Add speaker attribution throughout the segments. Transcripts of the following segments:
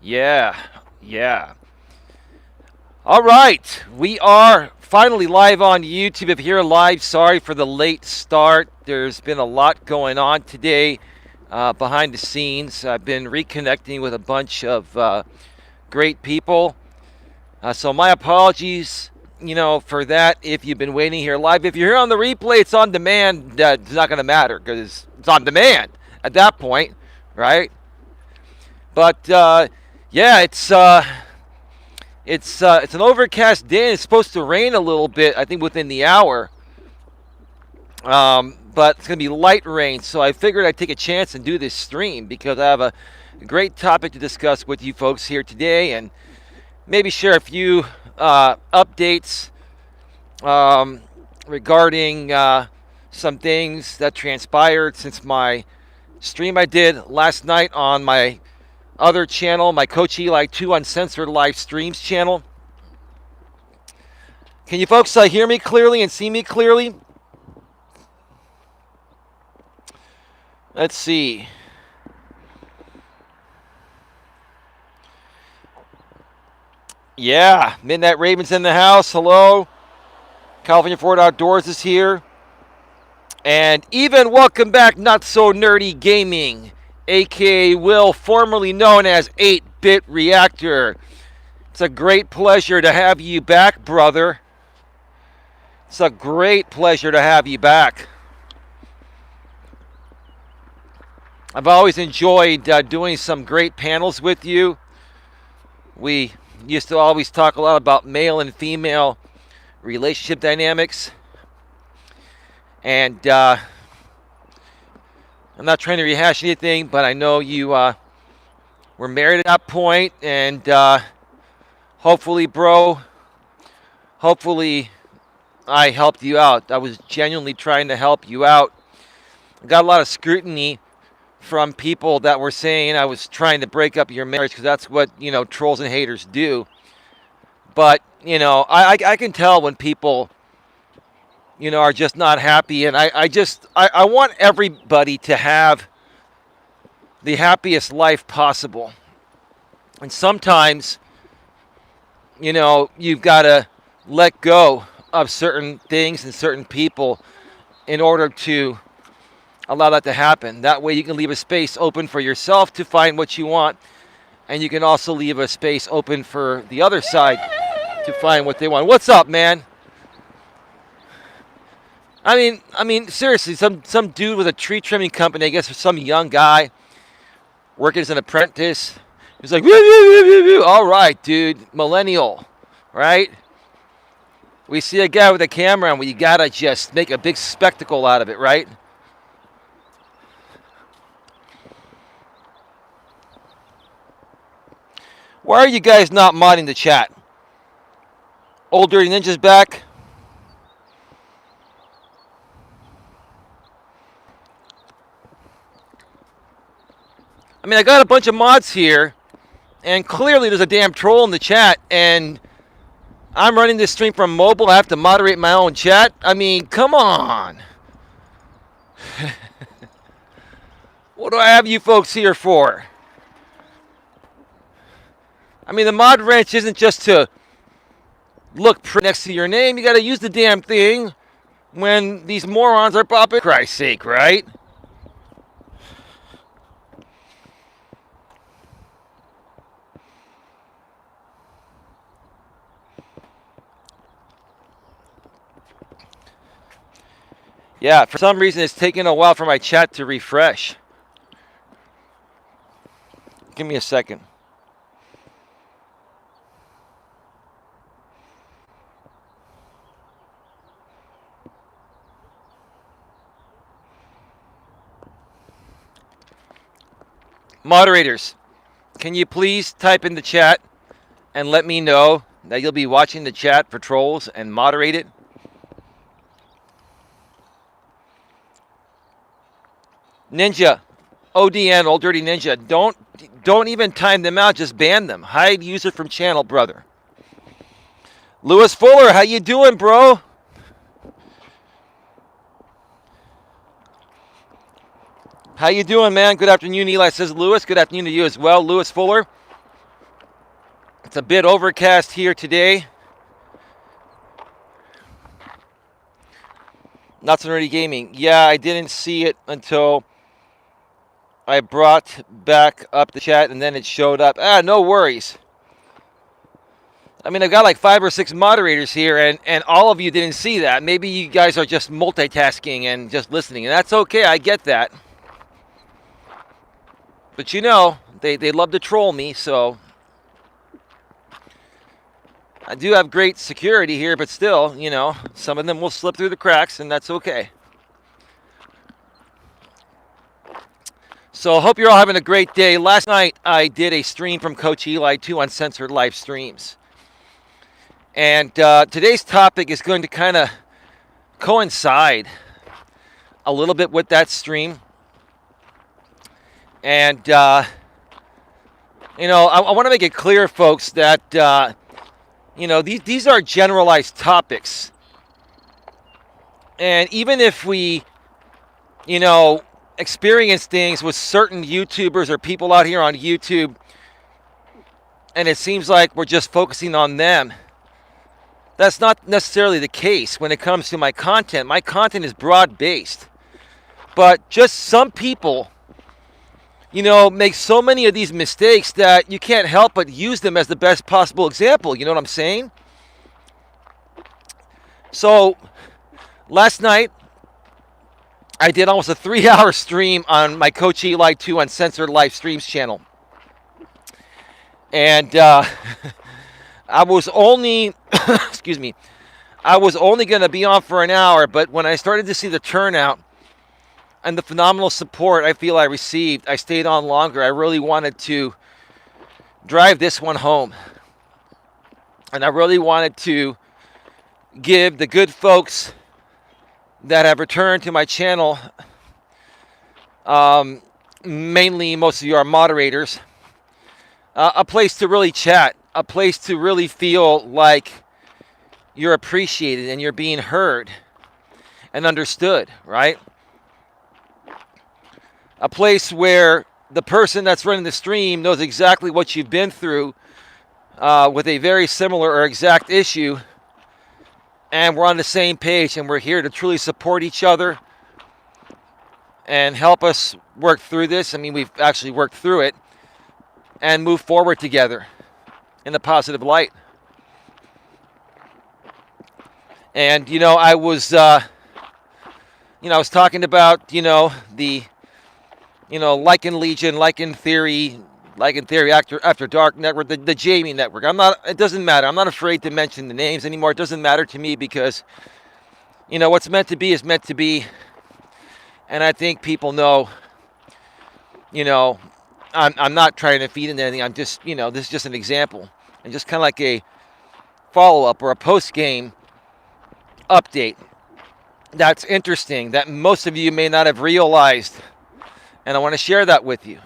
Speaker 1: Yeah, yeah. All right, we are finally live on YouTube. If you're live, sorry for the late start. There's been a lot going on today behind the scenes. I've been reconnecting with a bunch of great people. So my apologies, for that. If you've been waiting here live, if you're here on the replay, it's on demand. It's not going to matter because it's on demand at that point, right? But yeah, it's an overcast day. And it's supposed to rain a little bit. I think within the hour. But it's gonna be light rain, so I figured I'd take a chance and do this stream because I have a great topic to discuss with you folks here today, and maybe share a few updates regarding some things that transpired since my stream I did last night on my other channel, my Coach Eli 2 Uncensored Live Streams channel. Can you folks hear me clearly and see me clearly? Let's see. Yeah, Midnight Ravens in the house. Hello. California Ford Outdoors is here. And even welcome back, Not So Nerdy Gaming, aka Will, formerly known as 8-Bit Reactor. It's a great pleasure to have you back, brother. It's a great pleasure to have you back. I've always enjoyed doing some great panels with you. We used to always talk a lot about male and female relationship dynamics. And I'm not trying to rehash anything, but I know you were married at that point. And hopefully, bro, hopefully I helped you out. I was genuinely trying to help you out. I got a lot of scrutiny from people that were saying I was trying to break up your marriage because that's what, trolls and haters do. But, I can tell when people, are just not happy. And I want everybody to have the happiest life possible. And sometimes, you've got to let go of certain things and certain people in order to allow that to happen. That way you can leave a space open for yourself to find what you want, and you can also leave a space open for the other side to find what they want. What's up, man? I mean, seriously, some dude with a tree trimming company, I guess, or some young guy working as an apprentice. He's like, woo, woo, woo, woo, woo. All right, dude, millennial, right? We see a guy with a camera, and we gotta just make a big spectacle out of it, right? Why are you guys not modding the chat? Old Dirty Ninja's back. I mean, I got a bunch of mods here, and clearly there's a damn troll in the chat, and I'm running this stream from mobile. I have to moderate my own chat. I mean, come on. What do I have you folks here for? I mean, the mod wrench isn't just to look pretty next to your name. You got to use the damn thing when these morons are popping. For Christ's sake, right? Yeah, for some reason it's taking a while for my chat to refresh. Give me a second. Moderators, can you please type in the chat and let me know that you'll be watching the chat for trolls and moderate it? Ninja, ODN, Old Dirty Ninja, don't even time them out, just ban them. Hide user from channel, brother. Lewis Fuller, how you doing, bro? How you doing, man? Good afternoon, Eli, says Lewis. Good afternoon to you as well, Lewis Fuller. a bit overcast here today. Nuts and Nerdy Gaming. Yeah, I didn't see it until I brought back up the chat and then it showed up. No worries. I mean, I've got like 5 or 6 moderators here, and all of you didn't see that. Maybe you guys are just multitasking and just listening, and that's okay. I get that. But you know, they love to troll me, so I do have great security here, but still, you know, some of them will slip through the cracks, and that's okay. So I hope you're all having a great day. Last night, I did a stream from Coach Eli, 2 Uncensored Live Streams. And today's topic is going to kind of coincide a little bit with that stream. And, you know, I want to make it clear, folks, that, you know, these are generalized topics. And even if we, you know, experience things with certain YouTubers or people out here on YouTube, and it seems like we're just focusing on them, that's not necessarily the case when it comes to my content. My content is broad-based. But just some people, you know, make so many of these mistakes that you can't help but use them as the best possible example. You know what I'm saying? So, last night, I did almost a 3-hour stream on my Coach Eli 2 Uncensored Live Streams channel. And, I was only, excuse me, I was only going to be on for an hour, but when I started to see the turnout and the phenomenal support I feel I received, I stayed on longer. I really wanted to drive this one home. And I really wanted to give the good folks that have returned to my channel, mainly most of you are moderators, a place to really chat. A place to really feel like you're appreciated and you're being heard and understood, right? A place where the person that's running the stream knows exactly what you've been through with a very similar or exact issue, and we're on the same page and we're here to truly support each other and help us work through this. I mean, we've actually worked through it and move forward together in a positive light. And, you know, I was talking about, you know, the, you know, Lycan Legion, Lycan Theory After Dark Network, the Jamie Network. It doesn't matter. I'm not afraid to mention the names anymore. It doesn't matter to me because, you know, what's meant to be is meant to be. And I think people know, you know, I'm not trying to feed into anything. I'm just, you know, this is just an example. And just kind of like a follow-up or a post-game update that's interesting, that most of you may not have realized. And I want to share that with you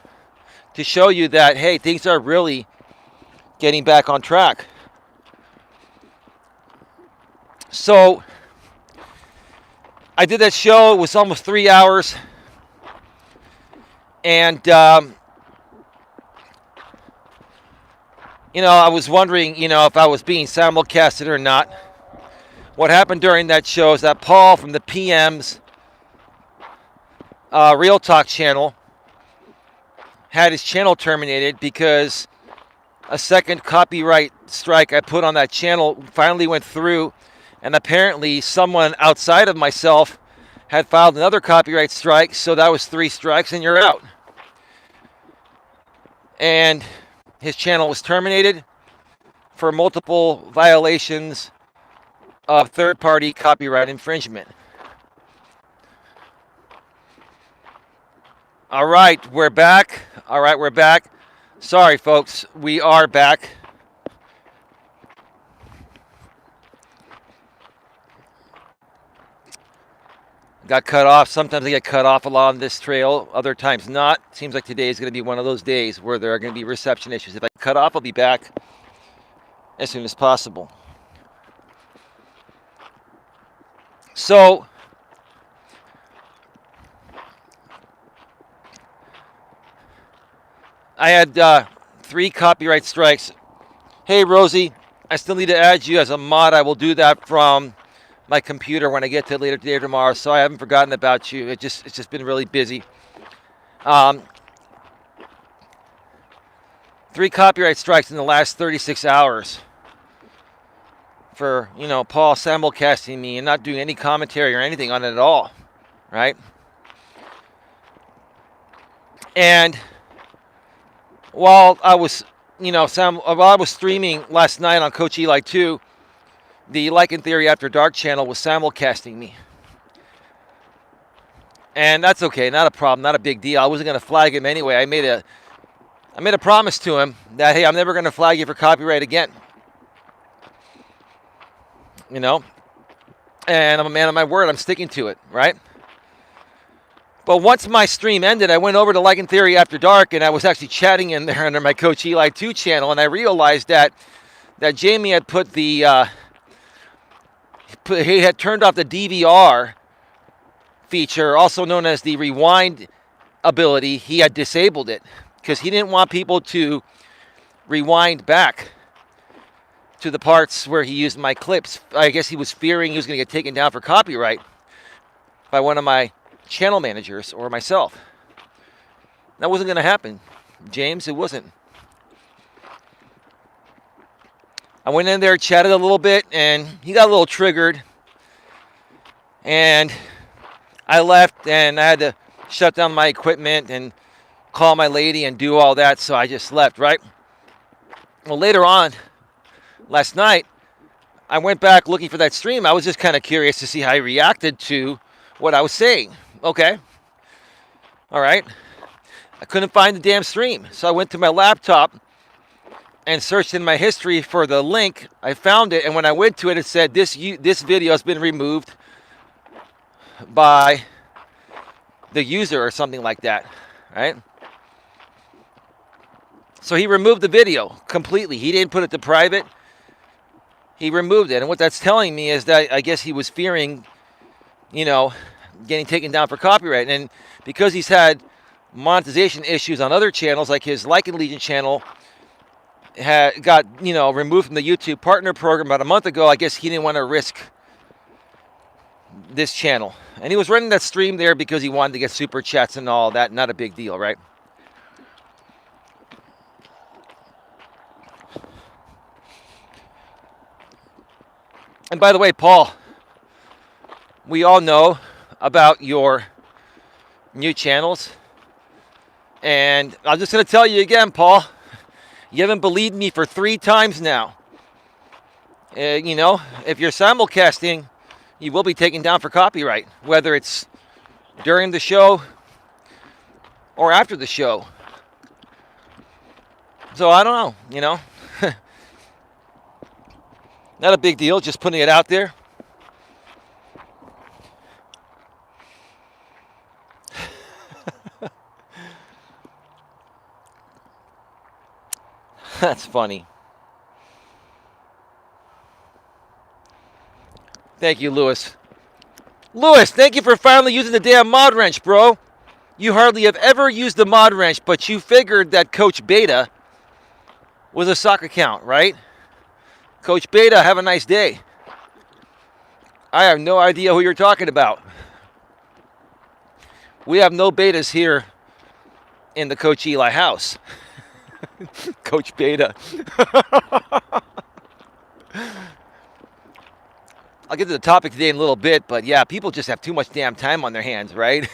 Speaker 1: to show you that, hey, things are really getting back on track. So I did that show. It was almost 3 hours. And, you know, I was wondering, you know, if I was being simulcasted or not. What happened during that show is that Paul from the PM's Real Talk channel had his channel terminated because a second copyright strike I put on that channel finally went through, and apparently someone outside of myself had filed another copyright strike, so that was 3 strikes and you're out. And his channel was terminated for multiple violations of third-party copyright infringement. All right, we're back. Sorry, folks, we are back. Got cut off. Sometimes I get cut off along this trail, other times not. Seems like today is going to be one of those days where there are going to be reception issues. If I cut off, I'll be back as soon as possible. So, I had 3 copyright strikes Hey, Rosie, I still need to add you as a mod. I will do that from my computer when I get to it later today or tomorrow. So I haven't forgotten about you. It's just been really busy. Um, 3 copyright strikes in the last 36 hours for, Paul simulcasting me and not doing any commentary or anything on it at all, right? And while I was, while I was streaming last night on Coach Eli 2, the Like in Theory After Dark channel was simulcasting me. And that's okay, not a problem, not a big deal. I wasn't going to flag him anyway. I made a promise to him that, hey, I'm never going to flag you for copyright again. And I'm a man of my word. I'm sticking to it, right? But once my stream ended, I went over to Like in Theory After Dark, and I was actually chatting in there under my Coach Eli 2 channel, and I realized that Jamie had put the he had turned off the DVR feature, also known as the rewind ability. He had disabled it because he didn't want people to rewind back to the parts where he used my clips. I guess he was fearing he was going to get taken down for copyright by one of my channel managers or myself. That wasn't going to happen, James. It wasn't. I went in there, chatted a little bit, and he got a little triggered. And I left, and I had to shut down my equipment and call my lady and do all that, so I just left, right? Well, later on, last night, I went back looking for that stream. I was just kind of curious to see how he reacted to what I was saying. Okay. All right. I couldn't find the damn stream, so I went to my laptop and searched in my history for the link. I found it, and when I went to it, it said this video has been removed by the user or something like that, right? So he removed the video completely. He didn't put it to private. He removed it, and what that's telling me is that I guess he was fearing, getting taken down for copyright. And because he's had monetization issues on other channels, like his Like and Legion channel got removed from the YouTube partner program about a month ago, I guess he didn't want to risk this channel. And he was running that stream there because he wanted to get super chats and all that. Not a big deal, right? And by the way, Paul, we all know about your new channels. And I'm just going to tell you again, Paul, you haven't believed me for 3 times now. If you're simulcasting, you will be taken down for copyright, whether it's during the show or after the show. So I don't know, Not a big deal, just putting it out there. That's funny. Thank you, Lewis. Lewis, thank you for finally using the damn mod wrench, bro. You hardly have ever used the mod wrench, but you figured that Coach Beta was a sock account, right? Coach Beta, have a nice day. I have no idea who you're talking about. We have no betas here in the Coach Eli house. Coach Beta. I'll get to the topic today in a little bit, but yeah, people just have too much damn time on their hands, right?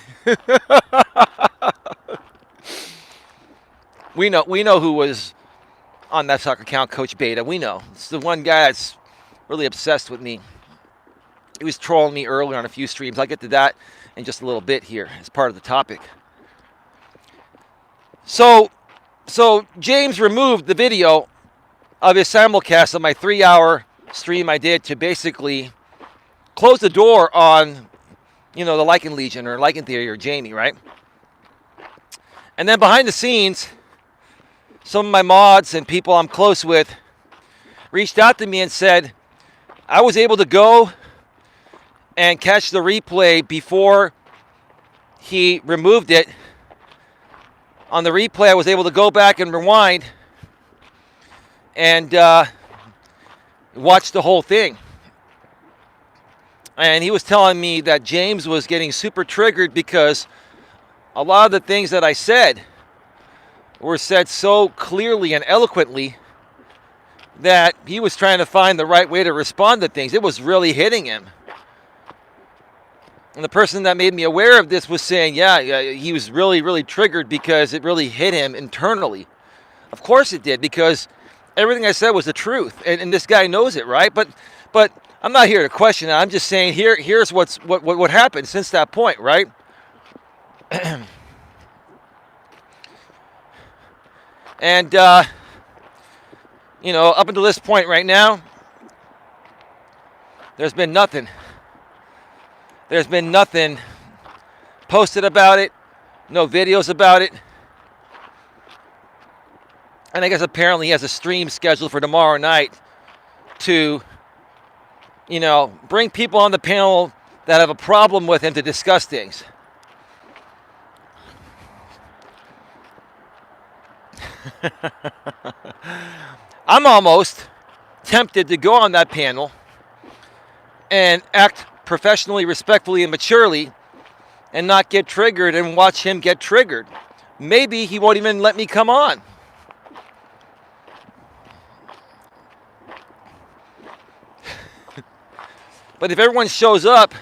Speaker 1: We know who was on that soccer account, Coach Beta. We know. It's the one guy that's really obsessed with me. He was trolling me earlier on a few streams. I'll get to that in just a little bit here as part of the topic. So James removed the video of his simulcast of my 3-hour stream I did to basically close the door on, the Like and Legion or Like and Theory or Jamie, right? And then behind the scenes, some of my mods and people I'm close with reached out to me and said, I was able to go and catch the replay before he removed it. On the replay, I was able to go back and rewind and watched the whole thing. And he was telling me that James was getting super triggered because a lot of the things that I said were said so clearly and eloquently that he was trying to find the right way to respond to things. It was really hitting him. And the person that made me aware of this was saying, yeah, he was really, really triggered because it really hit him internally. Of course it did, because everything I said was the truth, and this guy knows it, right? But I'm not here to question it. I'm just saying here's what happened since that point, right? And up until this point right now, there's been nothing. There's been nothing posted about it, no videos about it. And I guess apparently he has a stream scheduled for tomorrow night to, bring people on the panel that have a problem with him to discuss things. I'm almost tempted to go on that panel and act professionally, respectfully, and maturely and not get triggered and watch him get triggered. Maybe he won't even let me come on. But if everyone shows up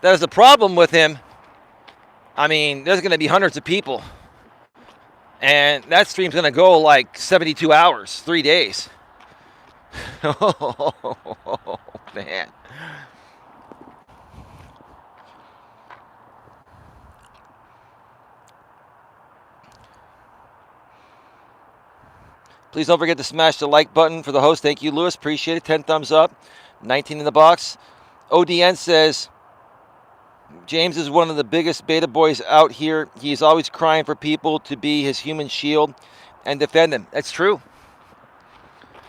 Speaker 1: that has a problem with him, I mean, there's going to be hundreds of people. And that stream's going to go like 72 hours, 3 days. Oh, man. Please don't forget to smash the like button for the host. Thank you, Lewis. Appreciate it. 10 thumbs up. 19 in the box. ODN says, James is one of the biggest beta boys out here. He's always crying for people to be his human shield and defend him. That's true.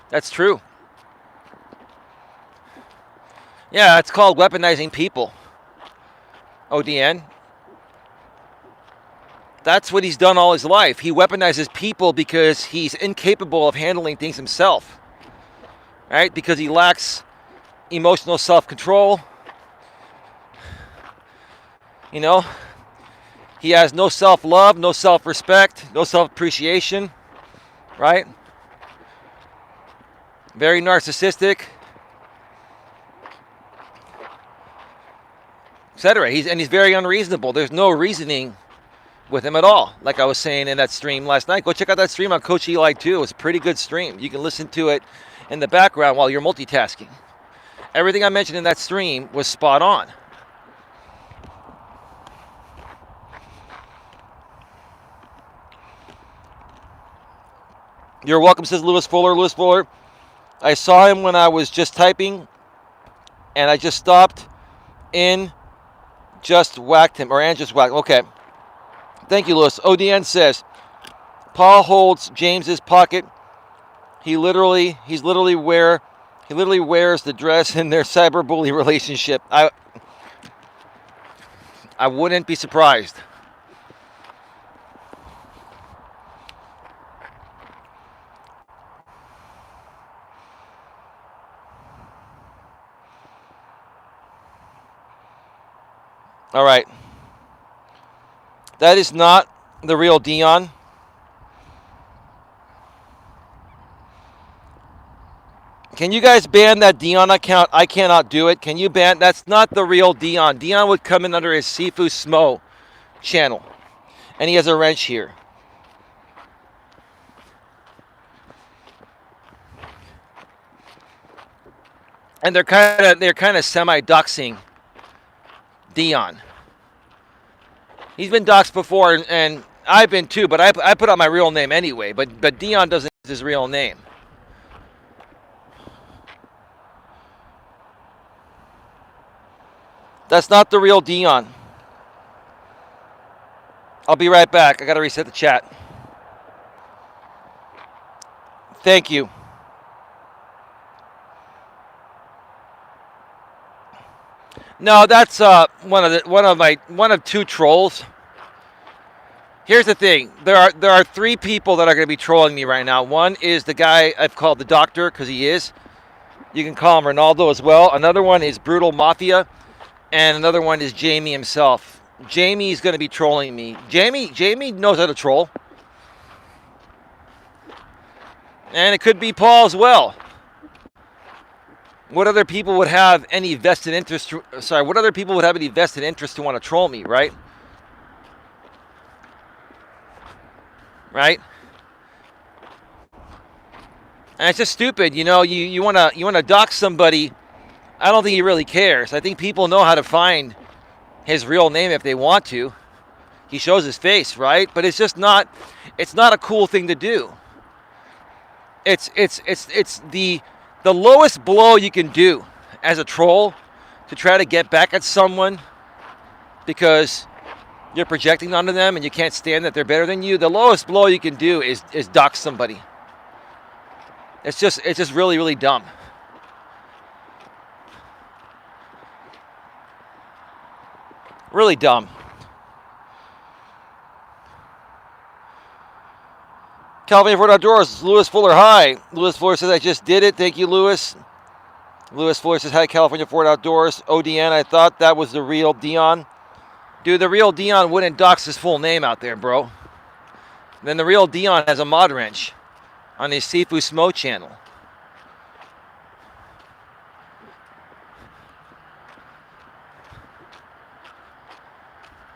Speaker 1: That's true. Yeah, it's called weaponizing people. ODN. That's what he's done all his life. He weaponizes people because he's incapable of handling things himself. Right? Because he lacks emotional self-control. He has no self-love, no self-respect, no self-appreciation. Right? Very narcissistic. Etc. He's very unreasonable. There's no reasoning with him at all. Like I was saying in that stream last night. Go check out that stream on Coach Eli too. It was a pretty good stream. You can listen to it in the background while you're multitasking. Everything I mentioned in that stream was spot on. You're welcome, says Lewis Fuller. Lewis Fuller, I saw him when I was just typing, and I just stopped in, just whacked him, and just whacked. Okay. Thank you, Lewis. ODN says, Paul holds James's pocket. He literally wears the dress in their cyberbully relationship. I wouldn't be surprised. All right. That is not the real Dion. Can you guys ban that Dion account? I cannot do it. Can you ban? That's not the real Dion. Dion would come in under his Sifu Smo channel. And he has a wrench here. And they're kind of semi-doxing Dion. He's been doxed before, and I've been too, but I put out my real name anyway. But Dion doesn't use his real name. That's not the real Dion. I'll be right back. I got to reset the chat. Thank you. No, that's one of two trolls. Here's the thing. There are three people that are going to be trolling me right now. One is the guy I've called the doctor, because he is. You can call him Ronaldo as well. Another one is Brutal Mafia. And another one is Jamie himself. Jamie's going to be trolling me. Jamie knows how to troll. And it could be Paul as well. What other people would have any vested interest? What other people would have any vested interest to want to troll me, right? Right? And it's just stupid, you know. You wanna dox somebody. I don't think he really cares. I think people know how to find his real name if they want to. He shows his face, right? But it's just not. It's not a cool thing to do. It's the lowest blow you can do as a troll to try to get back at someone because you're projecting onto them and you can't stand that they're better than you. The lowest blow you can do is dox somebody. It's just really, really dumb. Really dumb. California Ford Outdoors, Lewis Fuller, hi. Lewis Fuller says, I just did it. Thank you, Lewis. Lewis Fuller says, hi, California Ford Outdoors. ODN, I thought that was the real Dion. Dude, the real Dion wouldn't dox his full name out there, bro. Then the real Dion has a mod wrench on his Sifu Smo channel.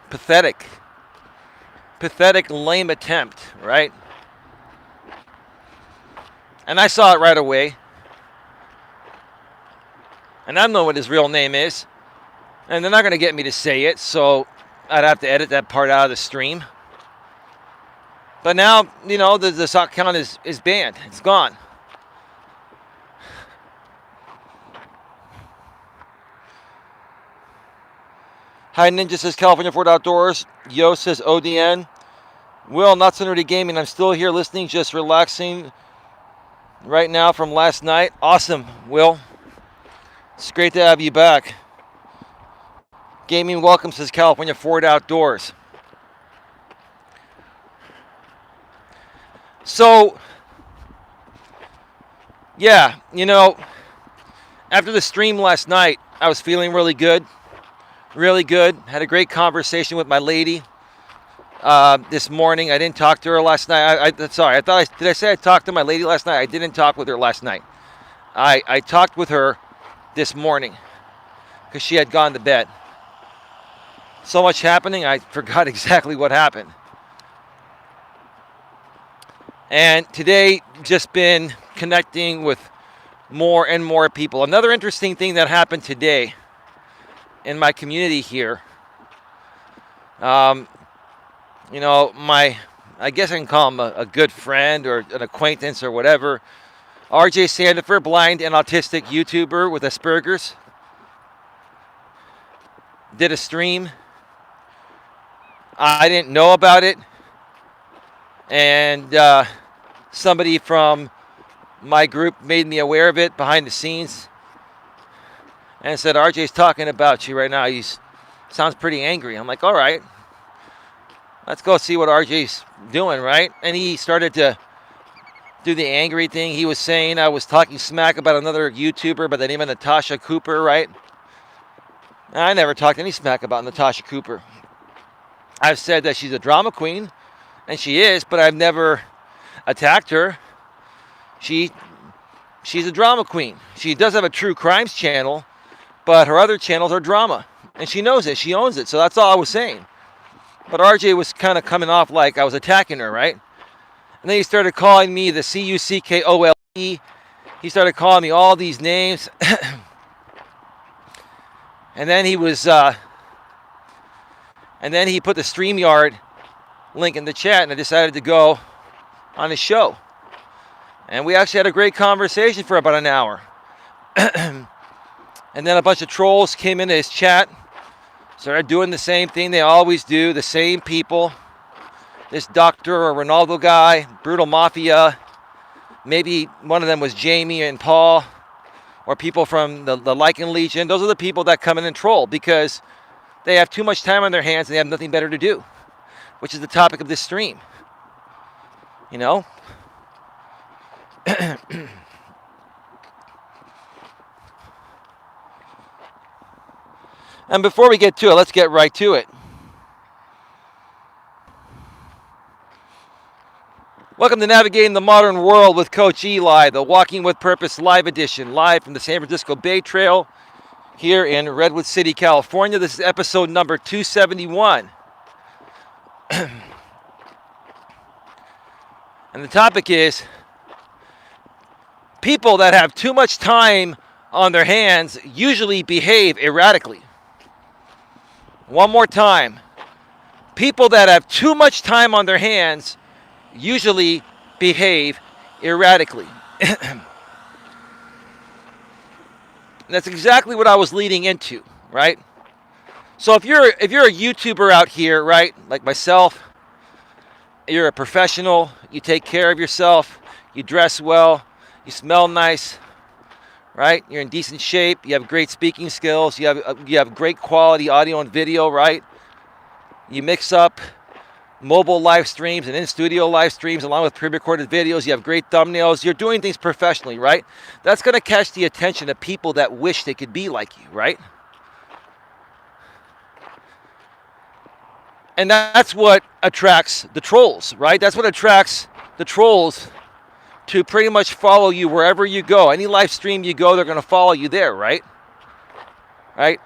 Speaker 1: Pathetic. Pathetic, lame attempt, right? And I saw it right away. And I don't know what his real name is. And they're not going to get me to say it, so I'd have to edit that part out of the stream. But now, you know, the sock count is banned. It's gone. Hi, Ninja says California Ford Outdoors. Yo says ODN. Will, not so nerdy gaming. I'm still here listening, just relaxing right now from last night. Awesome, Will. It's great to have you back. Gaming welcome, says California Ford Outdoors. So, yeah, you know, after the stream last night, I was feeling really good. Really good. Had a great conversation with my lady this morning. I didn't talk to her last night. Did I say I talked to my lady last night? I didn't talk with her last night. I talked with her this morning because she had gone to bed. So much happening, I forgot exactly what happened. And today, just been connecting with more and more people. Another interesting thing that happened today in my community here, you know, I guess I can call him a good friend or an acquaintance or whatever. RJ Sandifer, blind and autistic YouTuber with Asperger's, did a stream. I didn't know about it. And somebody from my group made me aware of it behind the scenes and said, RJ's talking about you right now. He sounds pretty angry. I'm like, all right, let's go see what RJ's doing, right? And he started to do the angry thing. He was saying I was talking smack about another YouTuber by the name of Natasha Cooper, right? I never talked any smack about Natasha Cooper. I've said that she's a drama queen, and she is, but I've never attacked her. She's a drama queen. She does have a true crimes channel, but her other channels are drama. And she knows it. She owns it. So that's all I was saying. But RJ was kind of coming off like I was attacking her, right? And then he started calling me the Cuckole. He started calling me all these names. And then he was, and then he put the StreamYard link in the chat, and I decided to go on his show. And we actually had a great conversation for about an hour. And then a bunch of trolls came into his chat, started doing the same thing they always do, the same people. This doctor or Ronaldo guy, Brutal Mafia, maybe one of them was Jamie and Paul, or people from the Lycan Legion. Those are the people that come in and troll because they have too much time on their hands and they have nothing better to do, which is the topic of this stream. You know? And before we get to it, let's get right to it. Welcome to Navigating the Modern World with Coach Eli, the Walking with Purpose live edition, live from the San Francisco Bay Trail here in Redwood City, California. This is episode number 271. And the topic is people that have too much time on their hands usually behave erratically. One more time. People that have too much time on their hands usually behave erratically. That's exactly what I was leading into, right? So if you're a YouTuber out here, right, like myself, you're a professional, you take care of yourself, you dress well, you smell nice, right? You're in decent shape, you have great speaking skills, you have great quality audio and video, right? You mix up mobile live streams and in-studio live streams along with pre-recorded videos. You have great thumbnails. You're doing things professionally, right? That's going to catch the attention of people that wish they could be like you, right? And that's what attracts the trolls, right? That's what attracts the trolls to pretty much follow you wherever you go. Any live stream you go, they're going to follow you there, right? Right?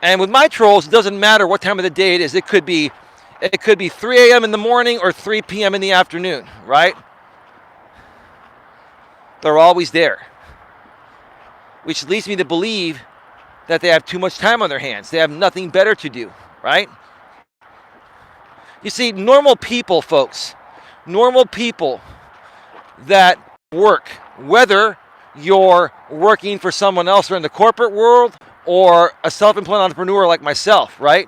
Speaker 1: And with my trolls, it doesn't matter what time of the day it is. It could be 3 a.m. in the morning or 3 p.m. in the afternoon, right? They're always there. Which leads me to believe that they have too much time on their hands. They have nothing better to do, right? You see, normal people, folks, normal people that work, whether you're working for someone else or in the corporate world or a self-employed entrepreneur like myself, right?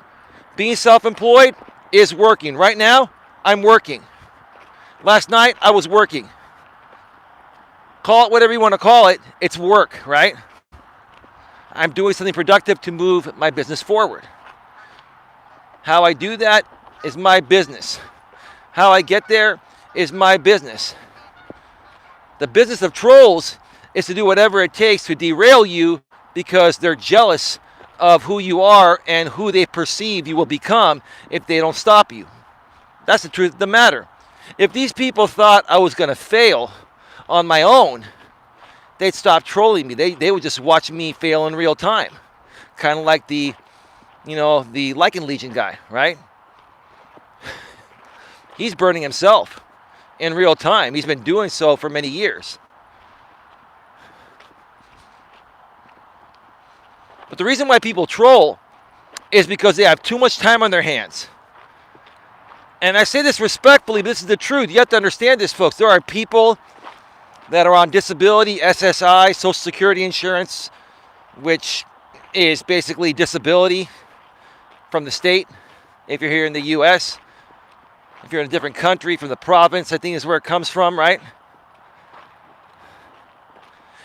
Speaker 1: Being self-employed is working. Right now, I'm working. Last night, I was working. Call it whatever you want to call it. It's work, right? I'm doing something productive to move my business forward. How I do that is my business. How I get there is my business. The business of trolls is to do whatever it takes to derail you because they're jealous of who you are and who they perceive you will become if they don't stop you. That's the truth of the matter. If these people thought I was going to fail on my own, they'd stop trolling me. They would just watch me fail in real time. Kind of like the Lycan Legion guy, right? He's burning himself in real time. He's been doing so for many years. But the reason why people troll is because they have too much time on their hands. And I say this respectfully, but this is the truth. You have to understand this, folks. There are people that are on disability, SSI, Social Security insurance, which is basically disability from the state. If you're here in the U.S., if you're in a different country, from the province, I think is where it comes from, right?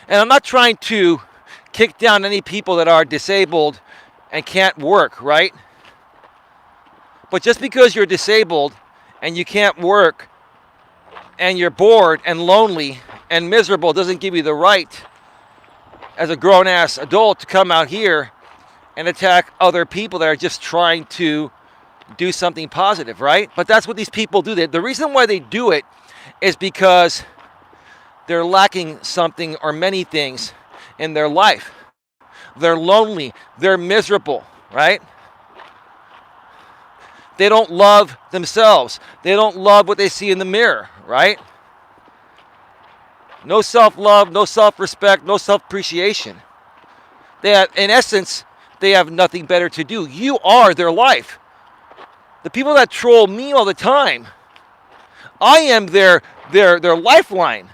Speaker 1: And I'm not trying to kick down any people that are disabled and can't work, right? But just because you're disabled and you can't work and you're bored and lonely and miserable doesn't give you the right as a grown-ass adult to come out here and attack other people that are just trying to do something positive, right? But that's what these people do. The reason why they do it is because they're lacking something or many things in their life. They're lonely. They're miserable, right? They don't love themselves. They don't love what they see in the mirror, right? No self-love, no self-respect, no self-appreciation. In essence, they have nothing better to do. You are their life. The people that troll me all the time, I am their lifeline.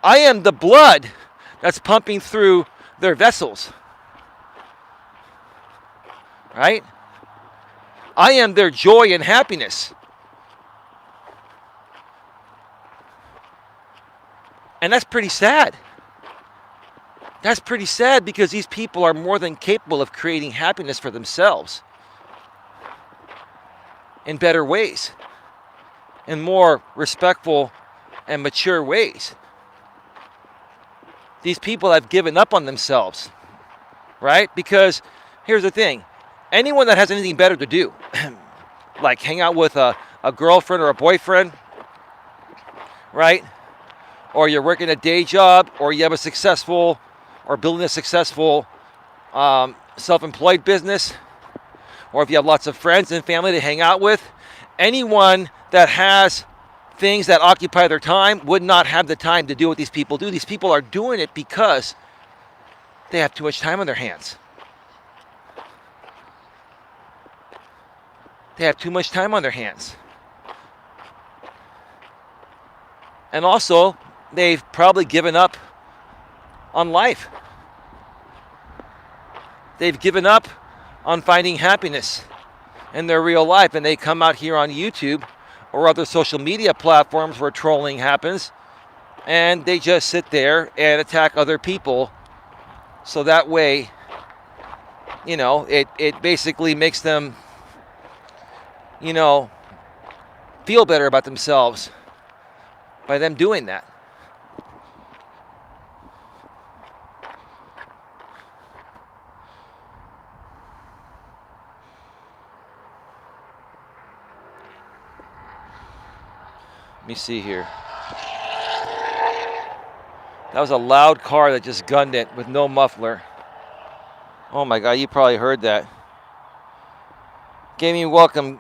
Speaker 1: I am the blood that's pumping through their vessels. Right? I am their joy and happiness. And that's pretty sad. That's pretty sad because these people are more than capable of creating happiness for themselves. in better ways, in more respectful and mature ways. These people have given up on themselves, right? Because here's the thing. Anyone that has anything better to do, like hang out with a girlfriend or a boyfriend, right? Or you're working a day job, or you have a successful, or building a successful self-employed business, or if you have lots of friends and family to hang out with, anyone that has things that occupy their time would not have the time to do what these people do. These people are doing it because they have too much time on their hands. They have too much time on their hands. And also, they've probably given up on life. They've given up on finding happiness in their real life, and they come out here on YouTube or other social media platforms where trolling happens, and they just sit there and attack other people. So that way, you know, it basically makes them, you know, feel better about themselves by them doing that. Let me see here. That was a loud car that just gunned it with no muffler. Oh my God, you probably heard that. Gaming, welcome.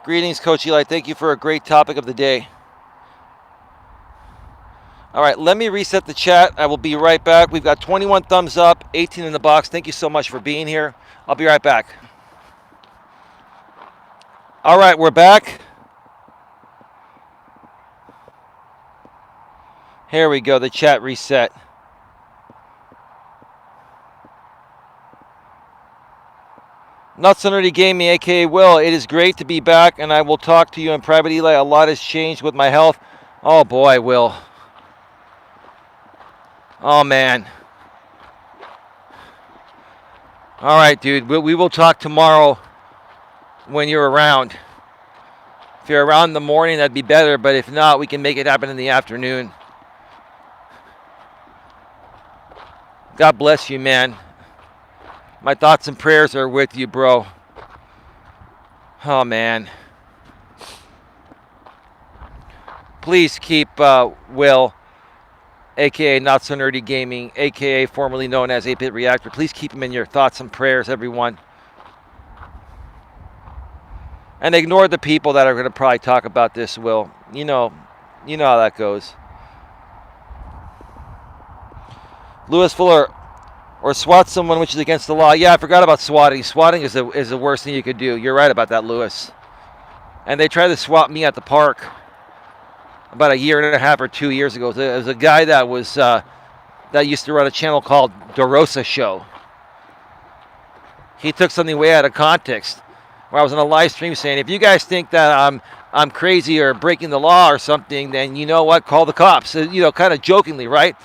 Speaker 1: Greetings, Coach Eli. Thank you for a great topic of the day. All right, let me reset the chat. I will be right back. We've got 21 thumbs up, 18 in the box. Thank you so much for being here. I'll be right back. All right, we're back. Here we go, the chat reset. Nuts and Nerdy Gaming, aka Will. It is great to be back, and I will talk to you in private, Eli. A lot has changed with my health. Oh boy, Will. Oh man. All right, dude. We will talk tomorrow when you're around. If you're around in the morning, that'd be better. But if not, we can make it happen in the afternoon. God bless you, man. My thoughts and prayers are with you, bro. Oh, man. Please keep Will, a.k.a. Not So Nerdy Gaming, a.k.a. formerly known as 8-Bit Reactor. Please keep him in your thoughts and prayers, everyone. And ignore the people that are going to probably talk about this, Will. You know how that goes. Lewis Fuller, or swat someone which is against the law. Yeah, I forgot about swatting. Swatting is the worst thing you could do. You're right about that, Lewis. And they tried to swat me at the park about a year and a half or 2 years ago. There was a guy that was that used to run a channel called DeRosa Show. He took something way out of context. Where I was on a live stream saying, if you guys think that I'm crazy or breaking the law or something, then you know what? Call the cops. You know, kind of jokingly, right?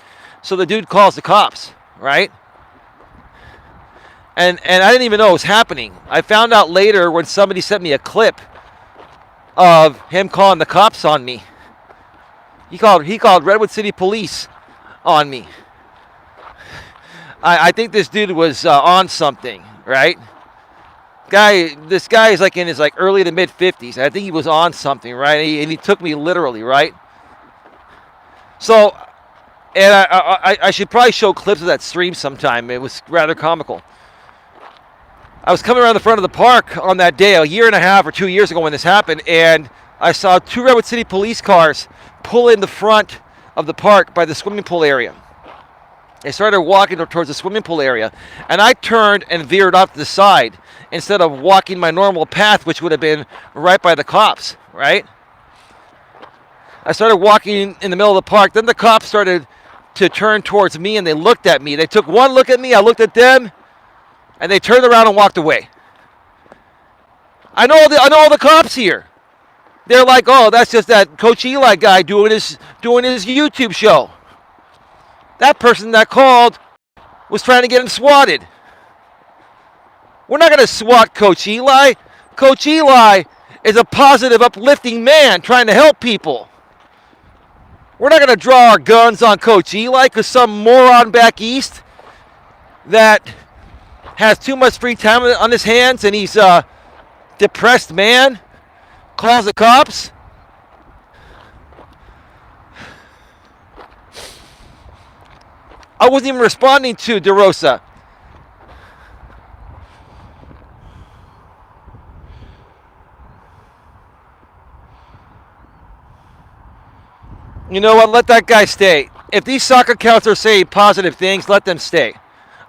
Speaker 1: So the dude calls the cops, right? And I didn't even know it was happening. I found out later when somebody sent me a clip of him calling the cops on me. He called Redwood City Police on me. I think this dude was on something, right? This guy is like in his early to mid 50s. I think he was on something, right? And he took me literally, right? So, and I should probably show clips of that stream sometime. It was rather comical. I was coming around the front of the park on that day, a year and a half or 2 years ago when this happened, and I saw 2 Redwood City police cars pull in the front of the park by the swimming pool area. They started walking towards the swimming pool area, and I turned and veered off to the side instead of walking my normal path, which would have been right by the cops, right? I started walking in the middle of the park. Then the cops started to turn towards me, and they looked at me. They took one look at me. I looked at them, and they turned around and walked away. I know all the cops here. They're like, oh, that's just that Coach Eli guy doing his YouTube show. That person that called was trying to get him swatted. We're not going to swat Coach Eli. Coach Eli is a positive, uplifting man trying to help people. We're not going to draw our guns on Coach Eli because some moron back east that has too much free time on his hands and he's a depressed man calls the cops. I wasn't even responding to DeRosa. You know what? Let that guy stay. If these soccer accounts are saying positive things, let them stay.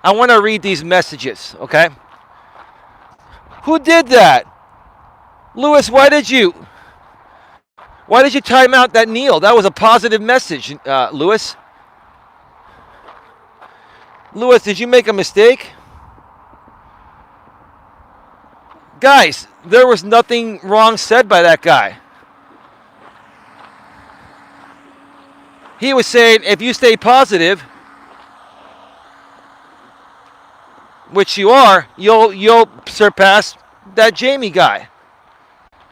Speaker 1: I want to read these messages, okay? Who did that? Lewis, why did you time out that Neil? That was a positive message, Lewis. Lewis, did you make a mistake? Guys, there was nothing wrong said by that guy. He was saying, if you stay positive, which you are, you'll surpass that Jamie guy.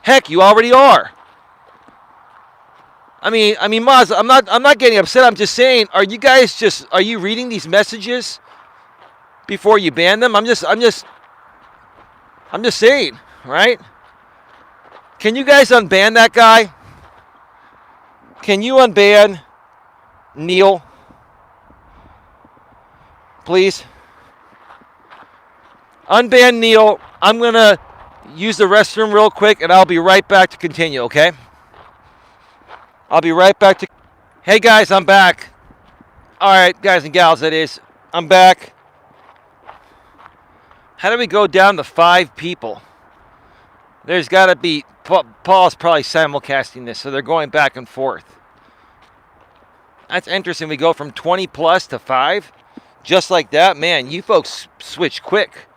Speaker 1: Heck, you already are. I mean, Maz, I'm not getting upset. I'm just saying, are you reading these messages before you ban them? I'm just saying, right? Can you guys unban that guy? Can you unban Neil? Please. Unban Neil. I'm going to use the restroom real quick and I'll be right back to continue, okay? I'll be right back to... Hey guys, I'm back. Alright, guys and gals, that is. I'm back. How do we go down to 5 people? There's got to be... Paul's probably simulcasting this, so they're going back and forth. That's interesting. We go from 20 plus to 5. Just like that. Man, you folks switch quick.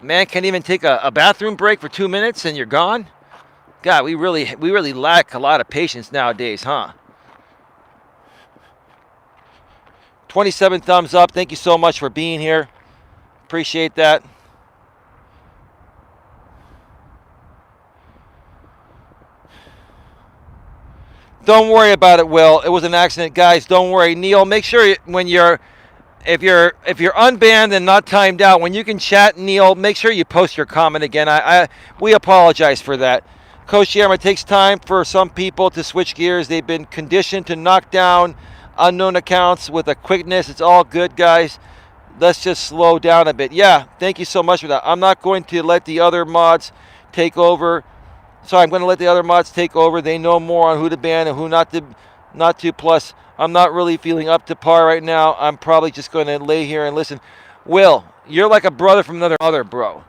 Speaker 1: Man, can't even take a bathroom break for 2 minutes and you're gone? God, we really lack a lot of patience nowadays, huh? 27 thumbs up. Thank you so much for being here. Appreciate that. Don't worry about it, Will. It was an accident, guys. Don't worry. Neil, make sure when if you're unbanned and not timed out, when you can chat, Neil, make sure you post your comment again. We apologize for that. Coach Eli, it takes time for some people to switch gears. They've been conditioned to knock down unknown accounts with a quickness. It's all good, guys. Let's just slow down a bit. Yeah, thank you so much for that. I'm not going to let the other mods take over. Sorry, I'm going to let the other mods take over. They know more on who to ban and who not to. Plus, I'm not really feeling up to par right now. I'm probably just going to lay here and listen. Will, you're like a brother from another mother, bro.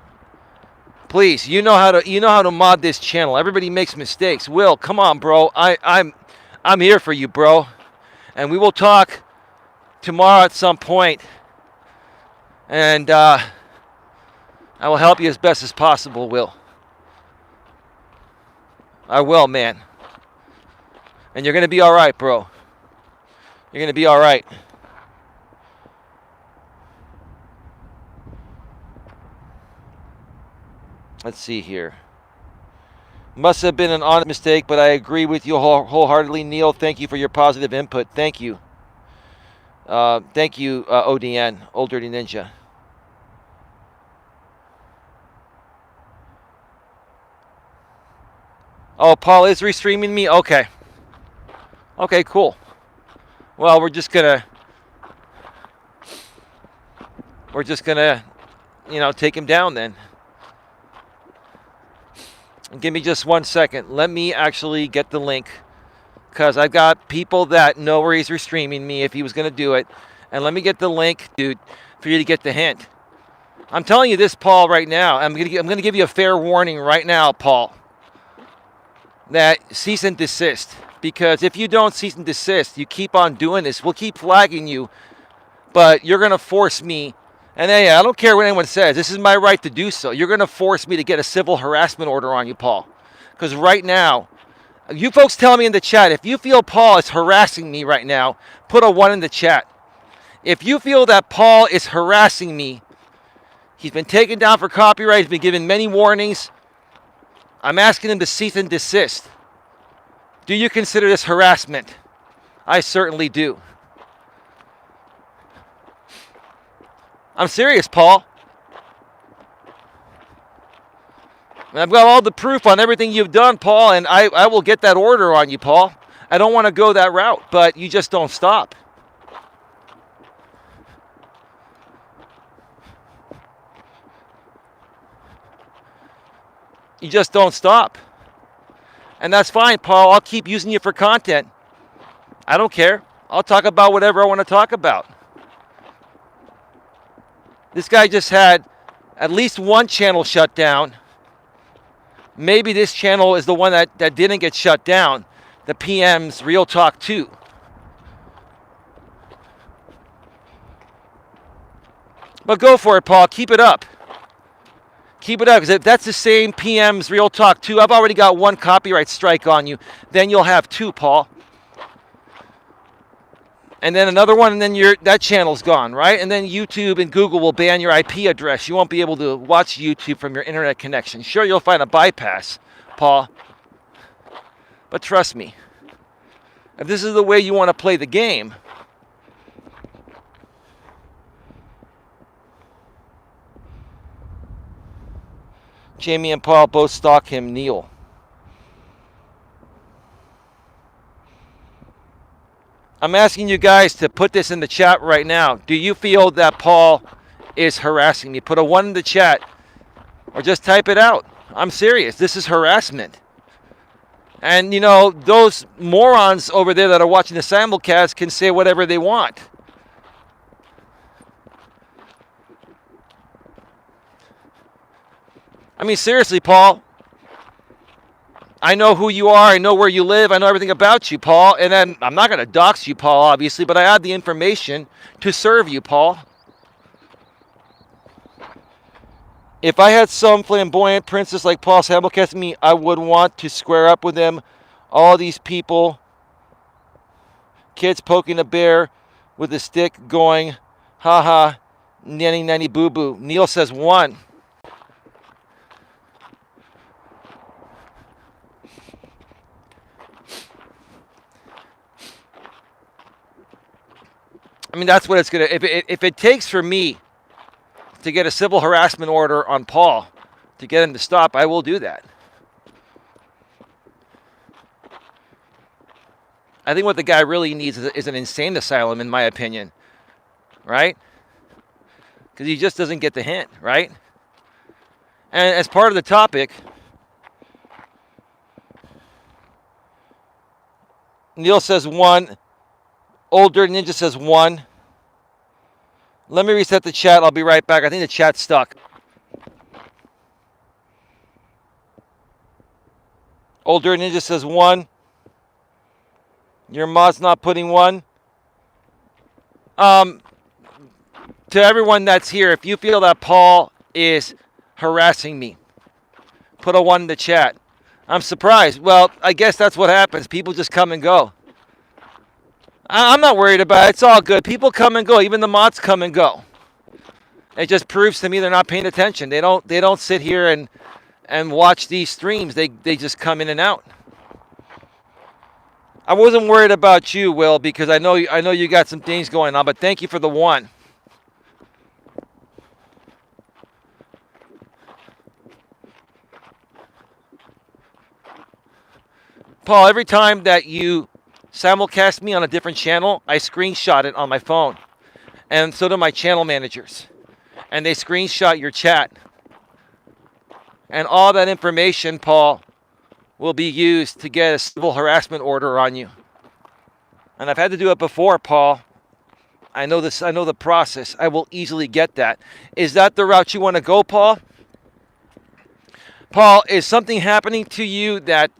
Speaker 1: Please, you know how to mod this channel. Everybody makes mistakes. Will, come on, bro. I'm here for you, bro. And we will talk tomorrow at some point. And I will help you as best as possible, Will. I will, man. And you're going to be all right, bro. You're going to be all right. Let's see here. Must have been an honest mistake, but I agree with you wholeheartedly. Neil, thank you for your positive input. Thank you. Thank you, ODN, Old Dirty Ninja. Oh, Paul is restreaming me? Okay. Okay, cool. Well, we're just gonna, take him down then. Give me just 1 second. Let me actually get the link, because I've got people that know where he's restreaming me if he was going to do it. And let me get the link, dude, for you to get the hint. I'm telling you this, Paul, right now. I'm going to give you a fair warning right now, Paul, that cease and desist. Because if you don't cease and desist, you keep on doing this. We'll keep flagging you, but you're going to force me. And hey, I don't care what anyone says. This is my right to do so. You're going to force me to get a civil harassment order on you, Paul. Because right now, you folks tell me in the chat, if you feel Paul is harassing me right now, put a 1 in the chat. If you feel that Paul is harassing me, he's been taken down for copyright. He's been given many warnings. I'm asking him to cease and desist. Do you consider this harassment? I certainly do. I'm serious, Paul. I've got all the proof on everything you've done, Paul, and I will get that order on you, Paul. I don't want to go that route, but you just don't stop. You just don't stop. And that's fine, Paul. I'll keep using you for content. I don't care. I'll talk about whatever I want to talk about. This guy just had at least one channel shut down. Maybe this channel is the one that didn't get shut down. The PM's Real Talk 2. But go for it, Paul. Keep it up. Keep it up, because if that's the same PM's Real Talk 2, I've already got one copyright strike on you. Then you'll have two, Paul. And then another one, and then that channel's gone, right? And then YouTube and Google will ban your IP address. You won't be able to watch YouTube from your internet connection. Sure, you'll find a bypass, Paul. But trust me, if this is the way you want to play the game, Jamie and Paul both stalk him, Neil. I'm asking you guys to put this in the chat right now. Do you feel that Paul is harassing me? Put a 1 in the chat or just type it out. I'm serious. This is harassment. And, you know, those morons over there that are watching the simulcast can say whatever they want. I mean, seriously, Paul. I know who you are. I know where you live. I know everything about you, Paul. And then I'm not going to dox you, Paul, obviously, but I have the information to serve you, Paul. If I had some flamboyant princess like Paul simulcasting me, I would want to square up with them. All these people, kids poking a bear with a stick going, haha, nanny, nanny, boo, boo. Neil says 1. I mean, that's what it's going to... If it takes for me to get a civil harassment order on Paul to get him to stop, I will do that. I think what the guy really needs is an insane asylum, in my opinion. Right? Because he just doesn't get the hint, right? And as part of the topic, Neil says 1. Old Dirt Ninja says 1. Let me reset the chat. I'll be right back. I think the chat's stuck. Old Dirt Ninja says 1. Your mod's not putting 1. To everyone that's here, if you feel that Paul is harassing me, put a 1 in the chat. I'm surprised. Well, I guess that's what happens. People just come and go. I'm not worried about it. It's all good. People come and go. Even the mods come and go. It just proves to me they're not paying attention. They don't sit here and watch these streams. They just come in and out. I wasn't worried about you, Will, because I know you got some things going on, but thank you for the 1. Paul, every time that you simulcast me on a different channel, I screenshot it on my phone. And so do my channel managers. And they screenshot your chat. And all that information, Paul, will be used to get a civil harassment order on you. And I've had to do it before, Paul. I know this. I know the process. I will easily get that. Is that the route you want to go, Paul? Paul, is something happening to you that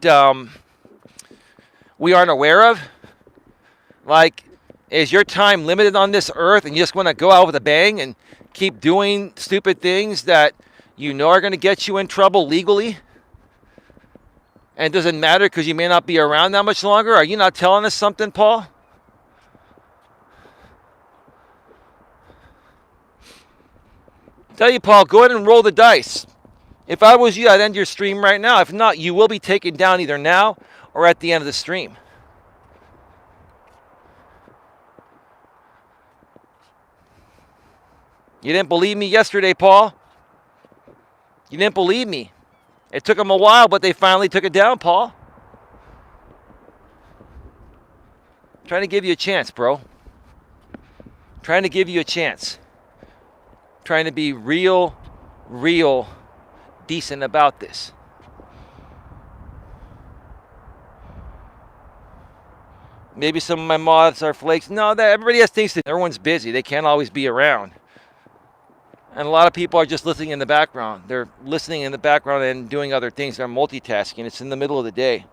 Speaker 1: we aren't aware of? Like, is your time limited on this earth and you just want to go out with a bang and keep doing stupid things that you know are going to get you in trouble legally? And it doesn't matter because you may not be around that much longer? Are you not telling us something, Paul? Tell you, Paul, go ahead and roll the dice. If I was you, I'd end your stream right now. If not, you will be taken down either now or at the end of the stream. You didn't believe me yesterday, Paul. You didn't believe me. It took them a while, but they finally took it down, Paul. Trying to give you a chance, bro. Trying to give you a chance. Trying to be real decent about this. Maybe some of my mods are flakes. No, everybody has things to do. Everyone's busy. They can't always be around. And a lot of people are just listening in the background. They're listening in the background and doing other things. They're multitasking. It's in the middle of the day.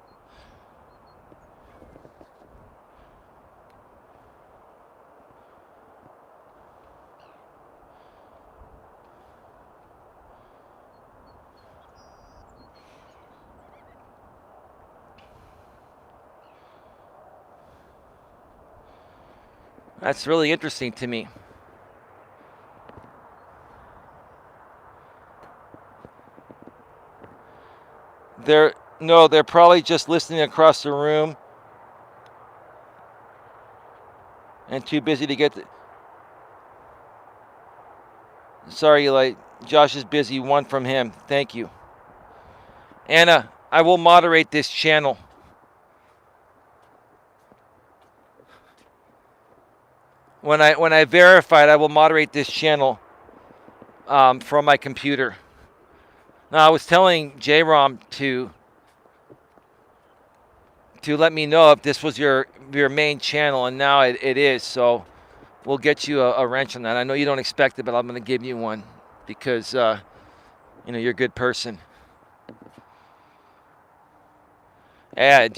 Speaker 1: That's really interesting to me. They're probably just listening across the room and too busy to get the... Sorry, Eli. Josh is busy. One from him. Thank you. Anna, I will moderate this channel. When I verified, I will moderate this channel from my computer. Now, I was telling JROM to let me know if this was your main channel, and now it is. So we'll get you a wrench on that. I know you don't expect it, but I'm going to give you one because you're a good person. Yeah,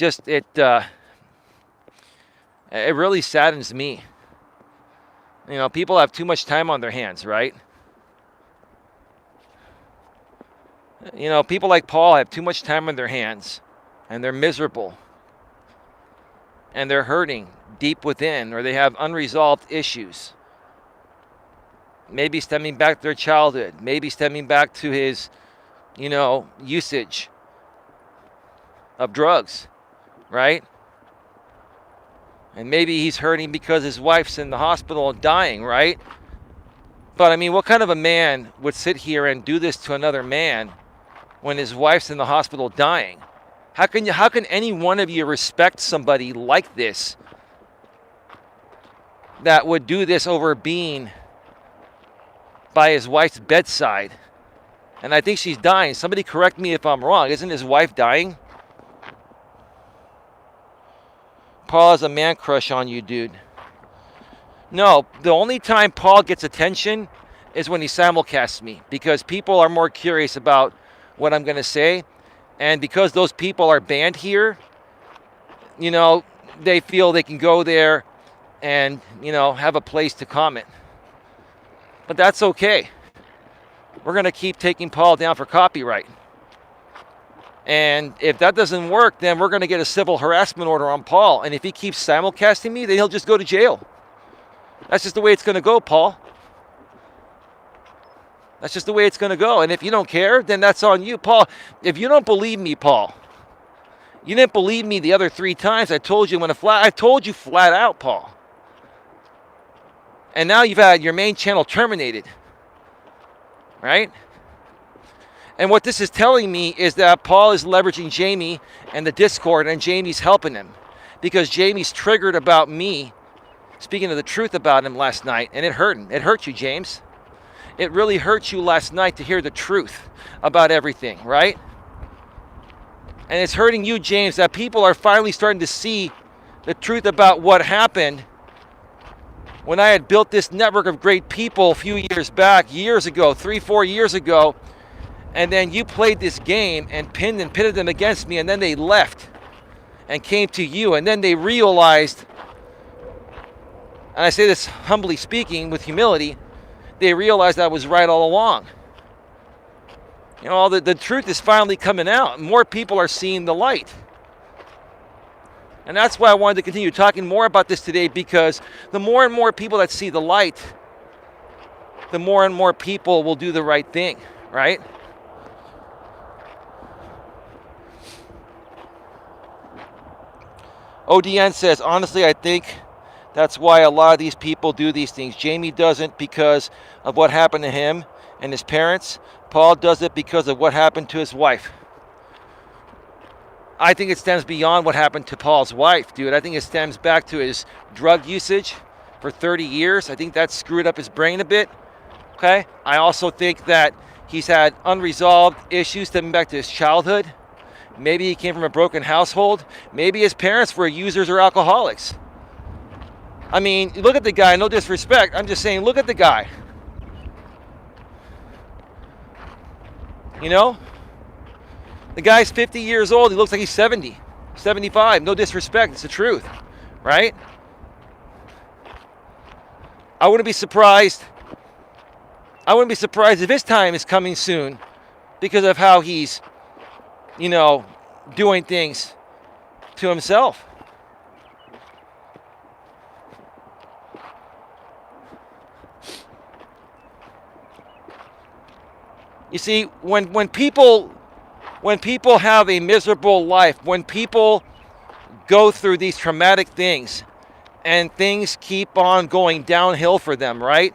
Speaker 1: it really saddens me. People have too much time on their hands, right? People like Paul have too much time on their hands, and they're miserable, and they're hurting deep within, or they have unresolved issues. Maybe stemming back to their childhood, maybe stemming back to his, usage of drugs, right? And maybe he's hurting because his wife's in the hospital dying, right? But I mean, what kind of a man would sit here and do this to another man when his wife's in the hospital dying? How can any one of you respect somebody like this that would do this over being by his wife's bedside? And I think she's dying. Somebody correct me if I'm wrong. Isn't his wife dying? Paul has a man crush on you, dude. No, the only time Paul gets attention is when he simulcasts me, because people are more curious about what I'm going to say. And because those people are banned here, they feel they can go there and, have a place to comment. But that's okay. We're going to keep taking Paul down for copyright. And if that doesn't work, then we're going to get a civil harassment order on Paul. And if he keeps simulcasting me, then he'll just go to jail. That's just the way it's going to go, Paul. That's just the way it's going to go. And if you don't care, then that's on you, Paul. If you don't believe me, Paul, you didn't believe me the other 3 times. I told you I told you flat out, Paul. And now you've had your main channel terminated, right? And what this is telling me is that Paul is leveraging Jamie and the Discord, and Jamie's helping him because Jamie's triggered about me speaking of the truth about him last night, and it hurt him. It hurt you, James. It really hurt you last night to hear the truth about everything, right? And it's hurting you, James, that people are finally starting to see the truth about what happened when I had built this network of great people a few years back, years ago, 3-4 years ago. And then you played this game and pitted them against me, and then they left and came to you, and then they realized, and I say this humbly speaking with humility, they realized I was right all along. The truth is finally coming out. More people are seeing the light. And that's why I wanted to continue talking more about this today, because the more and more people that see the light, the more and more people will do the right thing, right? ODN says, honestly, I think that's why a lot of these people do these things. Jamie doesn't because of what happened to him and his parents. Paul does it because of what happened to his wife. I think it stems beyond what happened to Paul's wife, dude. I think it stems back to his drug usage for 30 years. I think that screwed up his brain a bit. Okay? I also think that he's had unresolved issues stemming back to his childhood. Maybe he came from a broken household. Maybe his parents were users or alcoholics. I mean, look at the guy, no disrespect. I'm just saying, look at the guy. You know? The guy's 50 years old. He looks like he's 70, 75. No disrespect. It's the truth. Right? I wouldn't be surprised. I wouldn't be surprised if his time is coming soon because of how he's, you know, doing things to himself. You see, when people have a miserable life, when people go through these traumatic things and things keep on going downhill for them, right?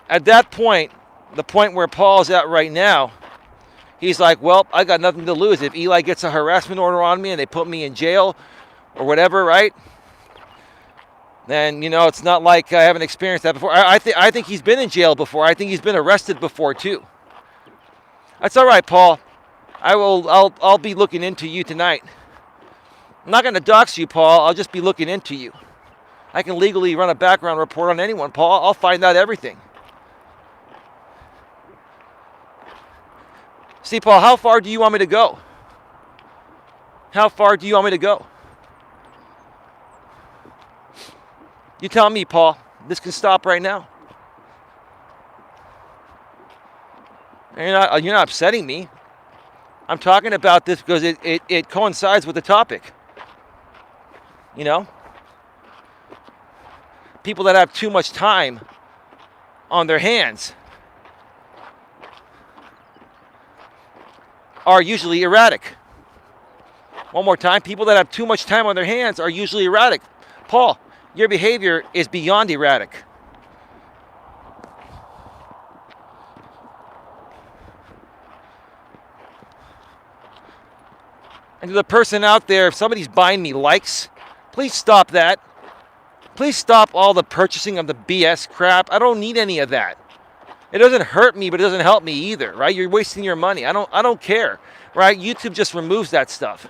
Speaker 1: At that point, the point where Paul's at right now, he's like, well, I got nothing to lose. If Eli gets a harassment order on me and they put me in jail or whatever, right? Then, you know, it's not like I haven't experienced that before. I think he's been in jail before. I think he's been arrested before too. That's all right, Paul. I'll be looking into you tonight. I'm not going to dox you, Paul. I'll just be looking into you. I can legally run a background report on anyone, Paul. I'll find out everything. See, Paul, how far do you want me to go? How far do you want me to go? You tell me, Paul. This can stop right now. You're not upsetting me. I'm talking about this because it coincides with the topic. You know? People that have too much time on their hands are usually erratic. One more time. People that have too much time on their hands are usually erratic. Paul, your behavior is beyond erratic. And to the person out there, if somebody's buying me likes, please stop that. Please stop all the purchasing of the BS crap. I don't need any of that. It doesn't hurt me, but it doesn't help me either, right? You're wasting your money. I don't care, right? YouTube just removes that stuff,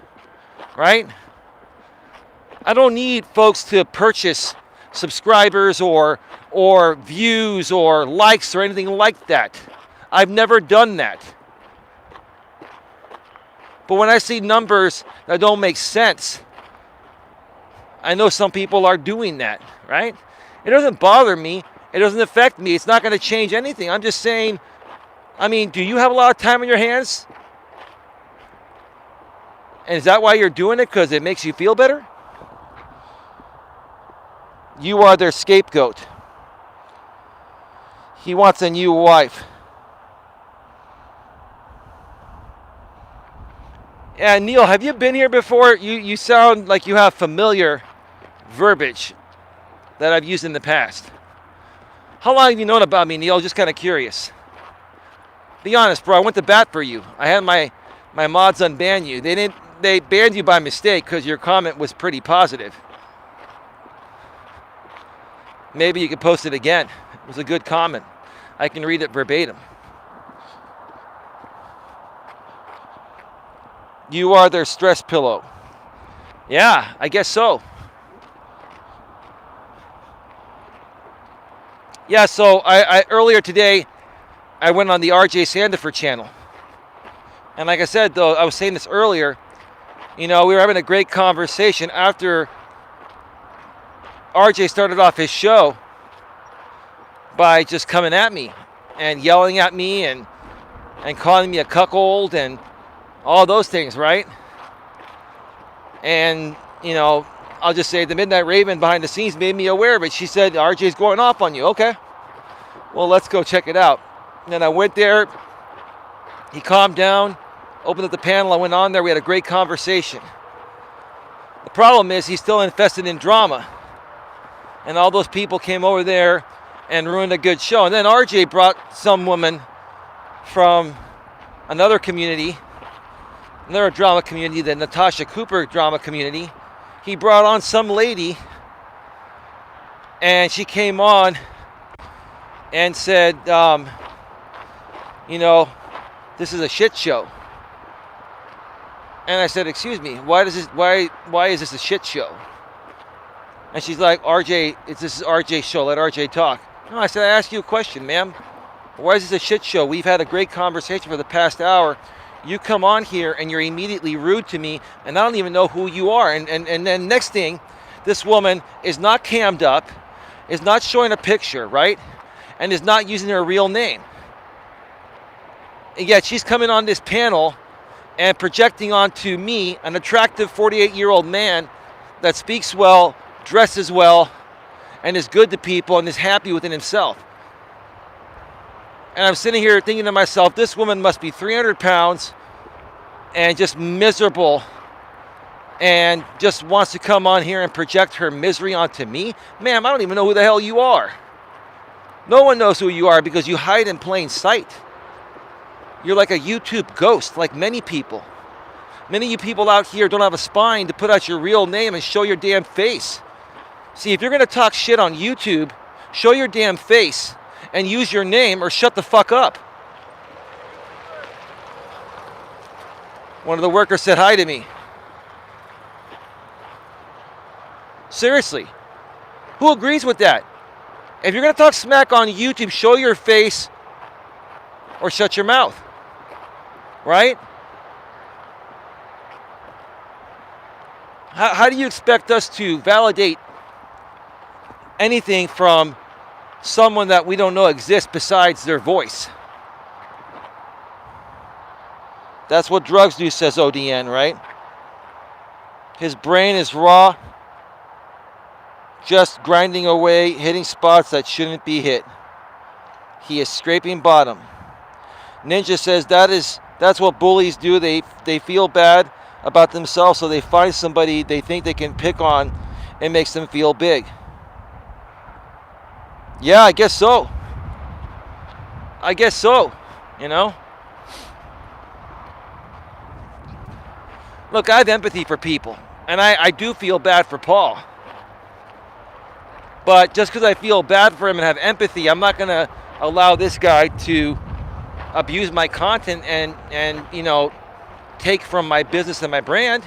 Speaker 1: right? I don't need folks to purchase subscribers or views or likes or anything like that. I've never done that. But when I see numbers that don't make sense, I know some people are doing that, right? It doesn't bother me. It doesn't affect me. It's not going to change anything. I'm just saying, I mean, do you have a lot of time on your hands? And is that why you're doing it? Because it makes you feel better? You are their scapegoat. He wants a new wife. Yeah, Neil, have you been here before? You sound like you have familiar verbiage that I've used in the past. How long have you known about me, Neil? Just kind of curious. Be honest, bro. I went to bat for you. I had my mods unban you. They banned you by mistake because your comment was pretty positive. Maybe you could post it again. It was a good comment. I can read it verbatim. You are their stress pillow. Yeah, I guess so. Yeah, so I earlier today, I went on the RJ Sandiford channel. And like I said, though, I was saying this earlier, you know, we were having a great conversation after RJ started off his show by just coming at me and yelling at me and calling me a cuckold and all those things, right? And, you know, I'll just say the Midnight Raven behind the scenes made me aware of it. She said, RJ's going off on you. Okay. Well, let's go check it out. And then I went there. He calmed down, opened up the panel. I went on there. We had a great conversation. The problem is he's still infested in drama. And all those people came over there and ruined a good show. And then RJ brought some woman from another community, another drama community, the Natasha Cooper drama community. He brought on some lady, and she came on and said, this is a shit show. And I said, excuse me, why is this a shit show? And she's like, RJ, this is RJ's show, let RJ talk. No, I said, I asked you a question, ma'am. Why is this a shit show? We've had a great conversation for the past hour. You come on here and you're immediately rude to me, and I don't even know who you are. And then next thing, this woman is not cammed up, is not showing a picture, right? And is not using her real name. And yet she's coming on this panel and projecting onto me, an attractive 48-year-old man that speaks well, dresses well, and is good to people and is happy within himself. And I'm sitting here thinking to myself, this woman must be 300 pounds and just miserable and just wants to come on here and project her misery onto me. Ma'am, I don't even know who the hell you are. No one knows who you are because you hide in plain sight. You're like a YouTube ghost, like many people. Many of you people out here don't have a spine to put out your real name and show your damn face. See, if you're going to talk shit on YouTube, show your damn face and use your name or shut the fuck up. One of the workers said hi to me. Seriously, who agrees with that? If you're going to talk smack on YouTube, show your face or shut your mouth. Right? How do you expect us to validate anything from someone that we don't know exists besides their voice? That's what drugs do, says ODN, right? His brain is raw, just grinding away, hitting spots that shouldn't be hit. He is scraping bottom. Ninja says that's what bullies do. They feel bad about themselves, so they find somebody they think they can pick on and makes them feel big. Yeah, I guess so. You know? Look, I have empathy for people, and I do feel bad for Paul. But just because I feel bad for him and have empathy, I'm not going to allow this guy to abuse my content and take from my business and my brand.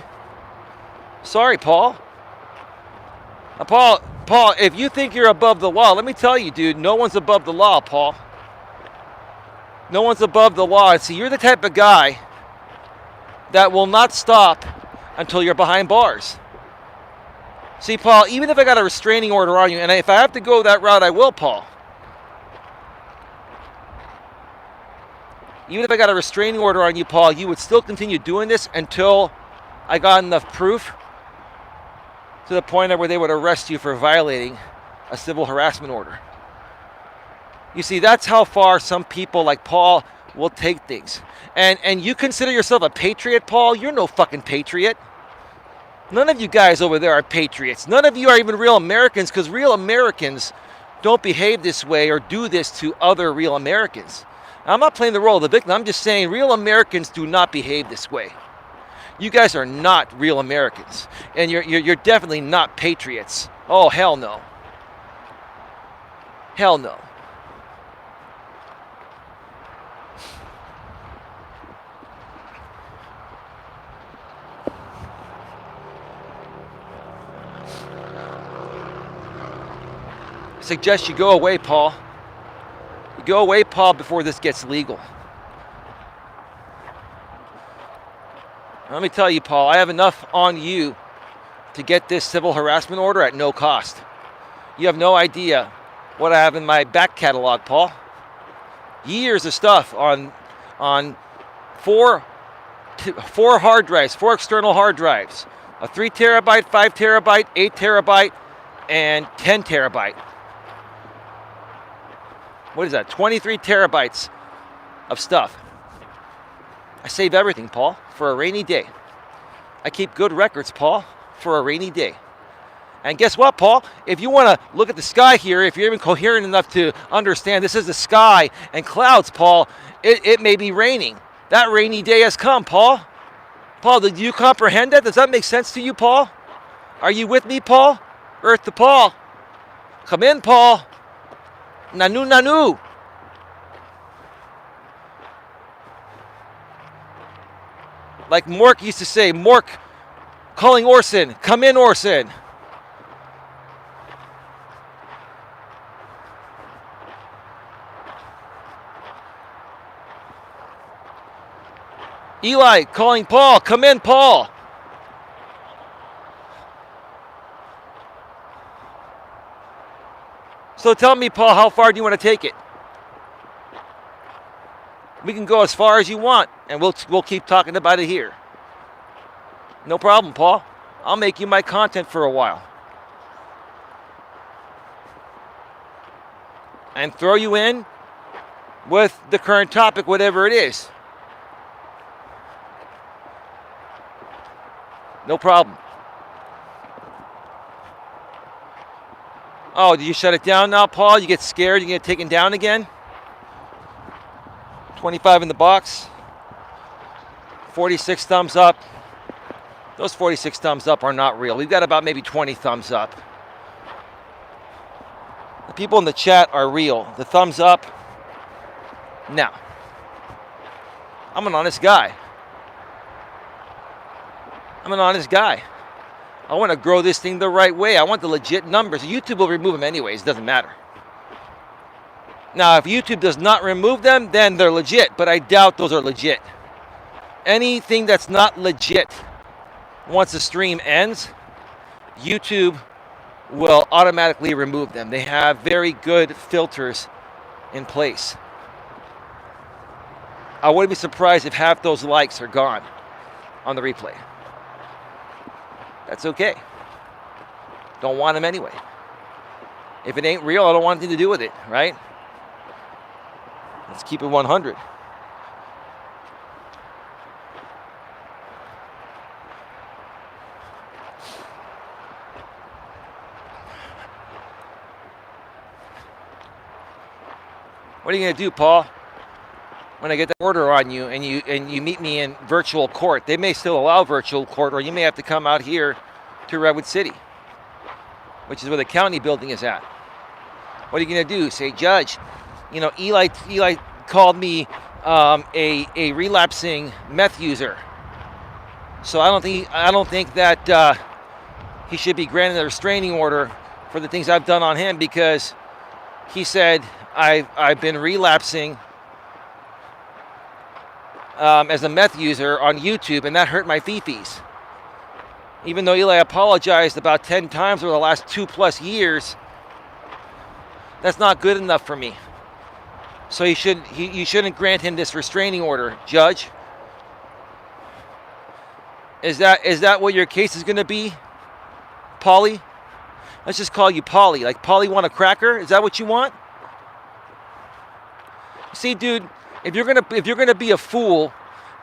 Speaker 1: Sorry, Paul. Paul, if you think you're above the law, let me tell you, dude, no one's above the law, Paul. No one's above the law. And see, you're the type of guy that will not stop until you're behind bars. See, Paul, even if I got a restraining order on you, and if I have to go that route, I will, Paul. Even if I got a restraining order on you, Paul, you would still continue doing this until I got enough proof to the point where they would arrest you for violating a civil harassment order. You see, that's how far some people like Paul will take things. And you consider yourself a patriot, Paul? You're no fucking patriot. None of you guys over there are patriots. None of you are even real Americans, because real Americans don't behave this way or do this to other real Americans. I'm not playing the role of the victim. I'm just saying real Americans do not behave this way. You guys are not real Americans. And you're definitely not patriots. Oh, hell no. Hell no. I suggest you go away, Paul. You go away, Paul, before this gets legal. Let me tell you, Paul, I have enough on you to get this civil harassment order at no cost. You have no idea what I have in my back catalog, Paul. Years of stuff on four hard drives, 4 external hard drives. A 3 terabyte, 5 terabyte, 8 terabyte, and 10 terabyte. What is that? 23 terabytes of stuff. I save everything, Paul, for a rainy day. I keep good records, Paul, for a rainy day. And guess what, Paul? If you want to look at the sky here, if you're even coherent enough to understand this is the sky and clouds, Paul, it may be raining. That rainy day has come, Paul. Paul, do you comprehend that? Does that make sense to you, Paul? Are you with me, Paul? Earth to Paul. Come in, Paul. Nanu, nanu. Like Mork used to say, Mork calling Orson. Come in, Orson. Eli calling Paul. Come in, Paul. So tell me, Paul, how far do you want to take it? We can go as far as you want, and we'll keep talking about it here. No problem, Paul. I'll make you my content for a while. And throw you in with the current topic, whatever it is. No problem. Oh, did you shut it down now, Paul? You get scared, you get taken down again? 25 in the box. 46 thumbs up. Those 46 thumbs up are not real. We've got about maybe 20 thumbs up. The people in the chat are real. The thumbs up, no. I'm an honest guy. I'm an honest guy. I want to grow this thing the right way. I want the legit numbers. YouTube will remove them anyways. It doesn't matter. Now, if YouTube does not remove them, then they're legit. But I doubt those are legit. Anything that's not legit, once the stream ends, YouTube will automatically remove them. They have very good filters in place. I wouldn't be surprised if half those likes are gone on the replay. That's okay. Don't want them anyway. If it ain't real, I don't want anything to do with it, right? Let's keep it 100. What are you going to do, Paul? When I get that order on you and you meet me in virtual court. They may still allow virtual court, or you may have to come out here to Redwood City, which is where the county building is at. What are you going to do? Say, Judge, you know, Eli called me a relapsing meth user. So I don't think that he should be granted a restraining order for the things I've done on him, because he said I've been relapsing as a meth user on YouTube, and that hurt my fifis. Even though Eli apologized about 10 times over the last 2+ years, that's not good enough for me. So you shouldn't grant him this restraining order, Judge. Is that what your case is going to be, Paulie? Let's just call you Paulie. Like, Paulie want a cracker? Is that what you want? See, dude, if you're gonna be a fool,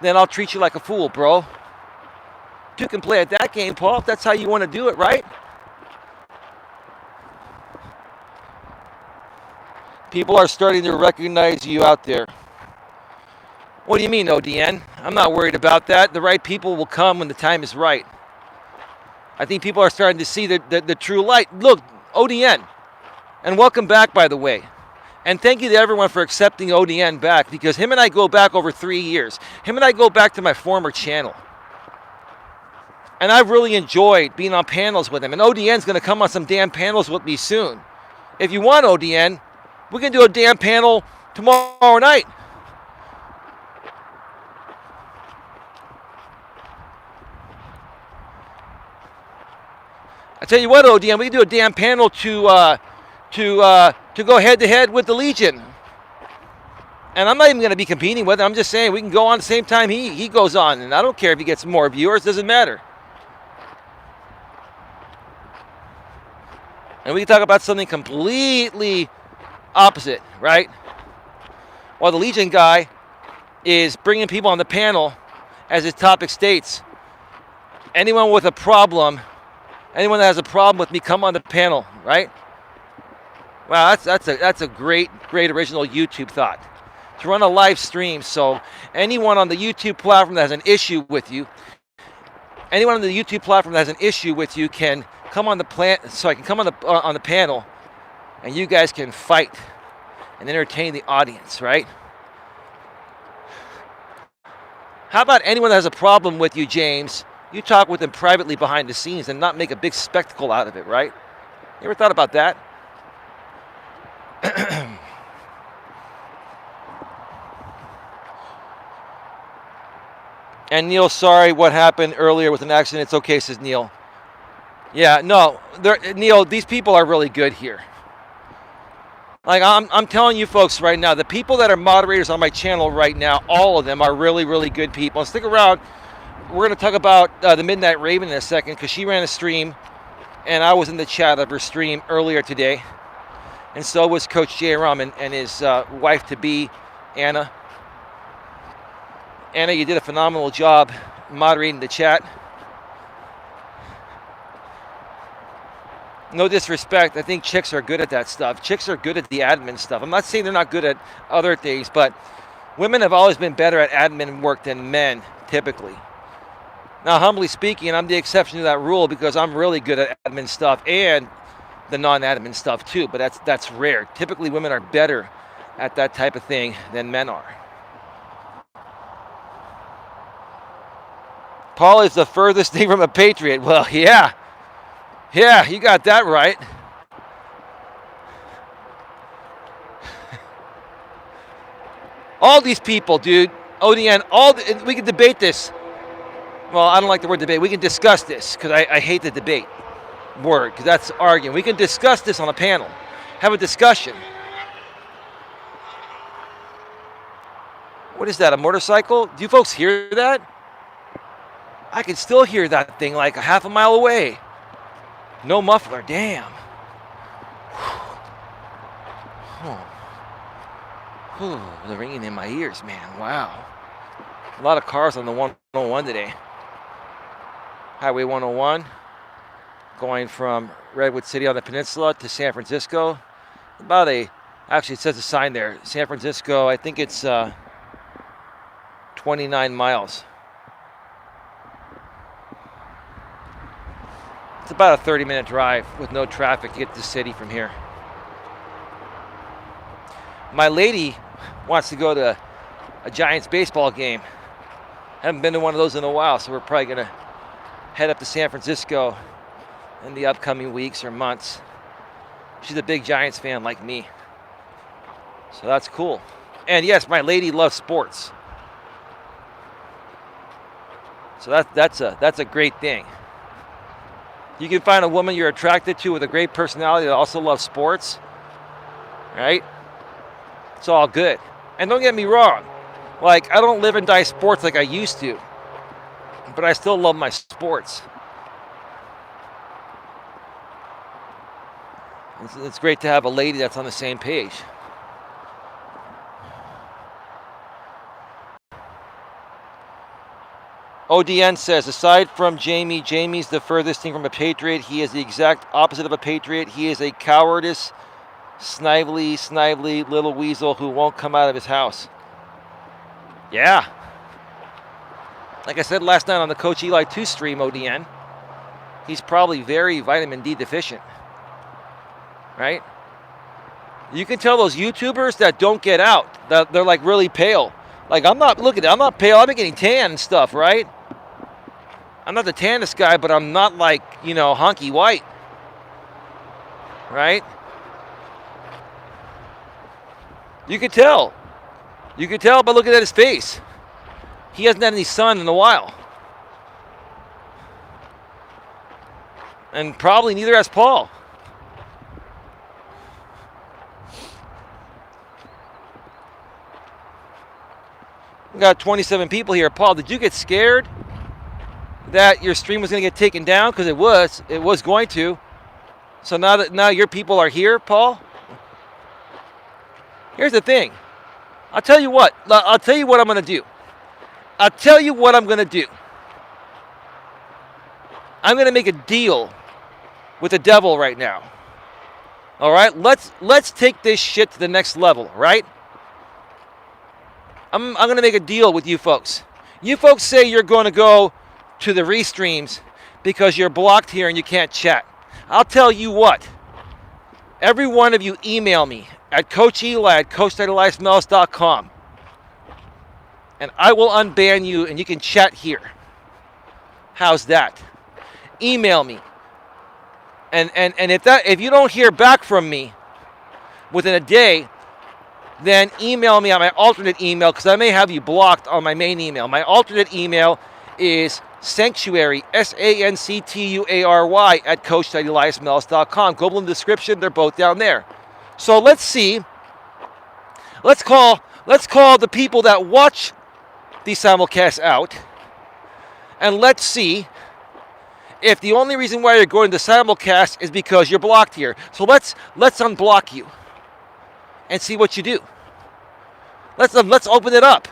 Speaker 1: then I'll treat you like a fool, bro. You can play at that game, Paul, if that's how you want to do it, right? People are starting to recognize you out there. What do you mean, ODN? I'm not worried about that. The right people will come when the time is right. I think people are starting to see the true light. Look, ODN, and welcome back, by the way. And thank you to everyone for accepting ODN back, because him and I go back over 3 years. Him and I go back to my former channel. And I've really enjoyed being on panels with him. And ODN's going to come on some damn panels with me soon. If you want ODN, we can do a damn panel tomorrow night. I tell you what, ODN, we can do a damn panel to go head-to-head with the Legion. And I'm not even going to be competing with him. I'm just saying we can go on the same time he goes on. And I don't care if he gets more viewers. Doesn't matter. And we can talk about something completely opposite, right? While the Legion guy is bringing people on the panel, as his topic states, anyone with a problem Anyone that has a problem with me, come on the panel, right? Wow, that's a great original YouTube thought. To run a live stream, so anyone on the YouTube platform that has an issue with you, can come on the so I can come on the panel, and you guys can fight and entertain the audience, right? How about anyone that has a problem with you, James? You talk with them privately behind the scenes and not make a big spectacle out of it, right? You ever thought about that? And Neil, sorry what happened earlier with an accident. It's okay, says Neil. Yeah, no, Neil, these people are really good here. Like, I'm telling you folks right now, the people that are moderators on my channel right now, all of them are really, really good people. And stick around. We're going to talk about the Midnight Raven in a second, because she ran a stream, and I was in the chat of her stream earlier today. And so was Coach J. Rum and his wife-to-be, Anna. Anna, you did a phenomenal job moderating the chat. No disrespect, I think chicks are good at that stuff. Chicks are good at the admin stuff. I'm not saying they're not good at other things, but women have always been better at admin work than men, typically. Now, humbly speaking, I'm the exception to that rule because I'm really good at admin stuff and the non-admin stuff too, but that's rare. Typically, women are better at that type of thing than men are. Paul is the furthest thing from a patriot. Well, yeah. Yeah, you got that right. All these people, dude, ODN, we can debate this. Well, I don't like the word debate. We can discuss this, because I hate the debate word, because that's arguing. We can discuss this on a panel. Have a discussion. What is that, a motorcycle? Do you folks hear that? I can still hear that thing like a half a mile away. No muffler, damn. The ringing in my ears, man, wow. A lot of cars on the 101 today. Highway 101, going from Redwood City on the peninsula to San Francisco. Actually it says a sign there, San Francisco, I think it's 29 miles. It's about a 30-minute drive with no traffic to get to the city from here. My lady wants to go to a Giants baseball game. Haven't been to one of those in a while, so we're probably going to head up to San Francisco in the upcoming weeks or months. She's a big Giants fan like me. So that's cool. And yes, my lady loves sports. So that's a great thing. You can find a woman you're attracted to with a great personality that also loves sports, right? It's all good. And don't get me wrong, like, I don't live and die sports like I used to, but I still love my sports. It's great to have a lady that's on the same page. ODN says, aside from Jamie's the furthest thing from a patriot. He is the exact opposite of a patriot. He is a cowardice, snively little weasel who won't come out of his house. Yeah. Like I said last night on the Coach Eli 2 stream, ODN, he's probably very vitamin D deficient. Right? You can tell those YouTubers that don't get out, that they're like really pale. Like, I'm not pale, I've been getting tan and stuff, right? I'm not the tannest guy, but I'm not like, honky white. Right? You could tell. You could tell by looking at his face. He hasn't had any sun in a while. And probably neither has Paul. We got 27 people here. Paul, did you get scared that your stream was going to get taken down? Because it was going to. So now your people are here, Paul. Here's the thing. I'll tell you what I'm going to do. I'm going to make a deal with the devil right now. All right, let's take this shit to the next level, right? I'm going to make a deal with you folks. You folks say you're going to go to the restreams because you're blocked here and you can't chat. I'll tell you what. Every one of you email me at Coach Eli at coach.eliasmelas.com. And I will unban you and you can chat here. How's that? Email me. And if you don't hear back from me within a day, then email me on my alternate email because I may have you blocked on my main email. My alternate email is sanctuary, sanctuary, at coach.eliasmelas.com. Go in the description. They're both down there. So let's see. Let's call the people that watch these simulcasts out, and let's see if the only reason why you're going to simulcast is because you're blocked here. So let's unblock you and see what you do. Let's open it up.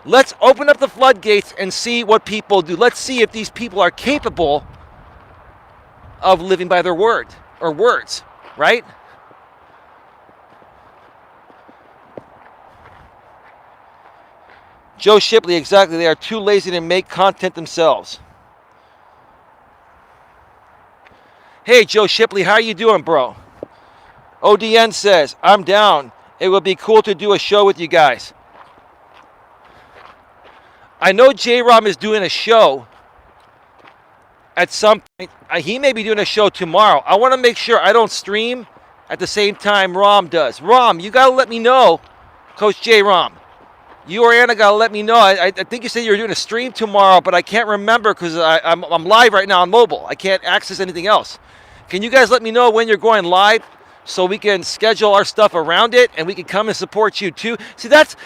Speaker 1: Let's open up the floodgates and see what people do. Let's see if these people are capable of living by their word or words, right? Joe Shipley, exactly. They are too lazy to make content themselves. Hey, Joe Shipley, how you doing, bro? ODN says, I'm down. It would be cool to do a show with you guys. I know J-Rom is doing a show at some point. He may be doing a show tomorrow. I want to make sure I don't stream at the same time Rom does. Rom, you got to let me know, Coach J-Rom. You or Anna got to let me know. I think you said you were doing a stream tomorrow, but I can't remember because I'm live right now on mobile. I can't access anything else. Can you guys let me know when you're going live so we can schedule our stuff around it and we can come and support you too? See, that's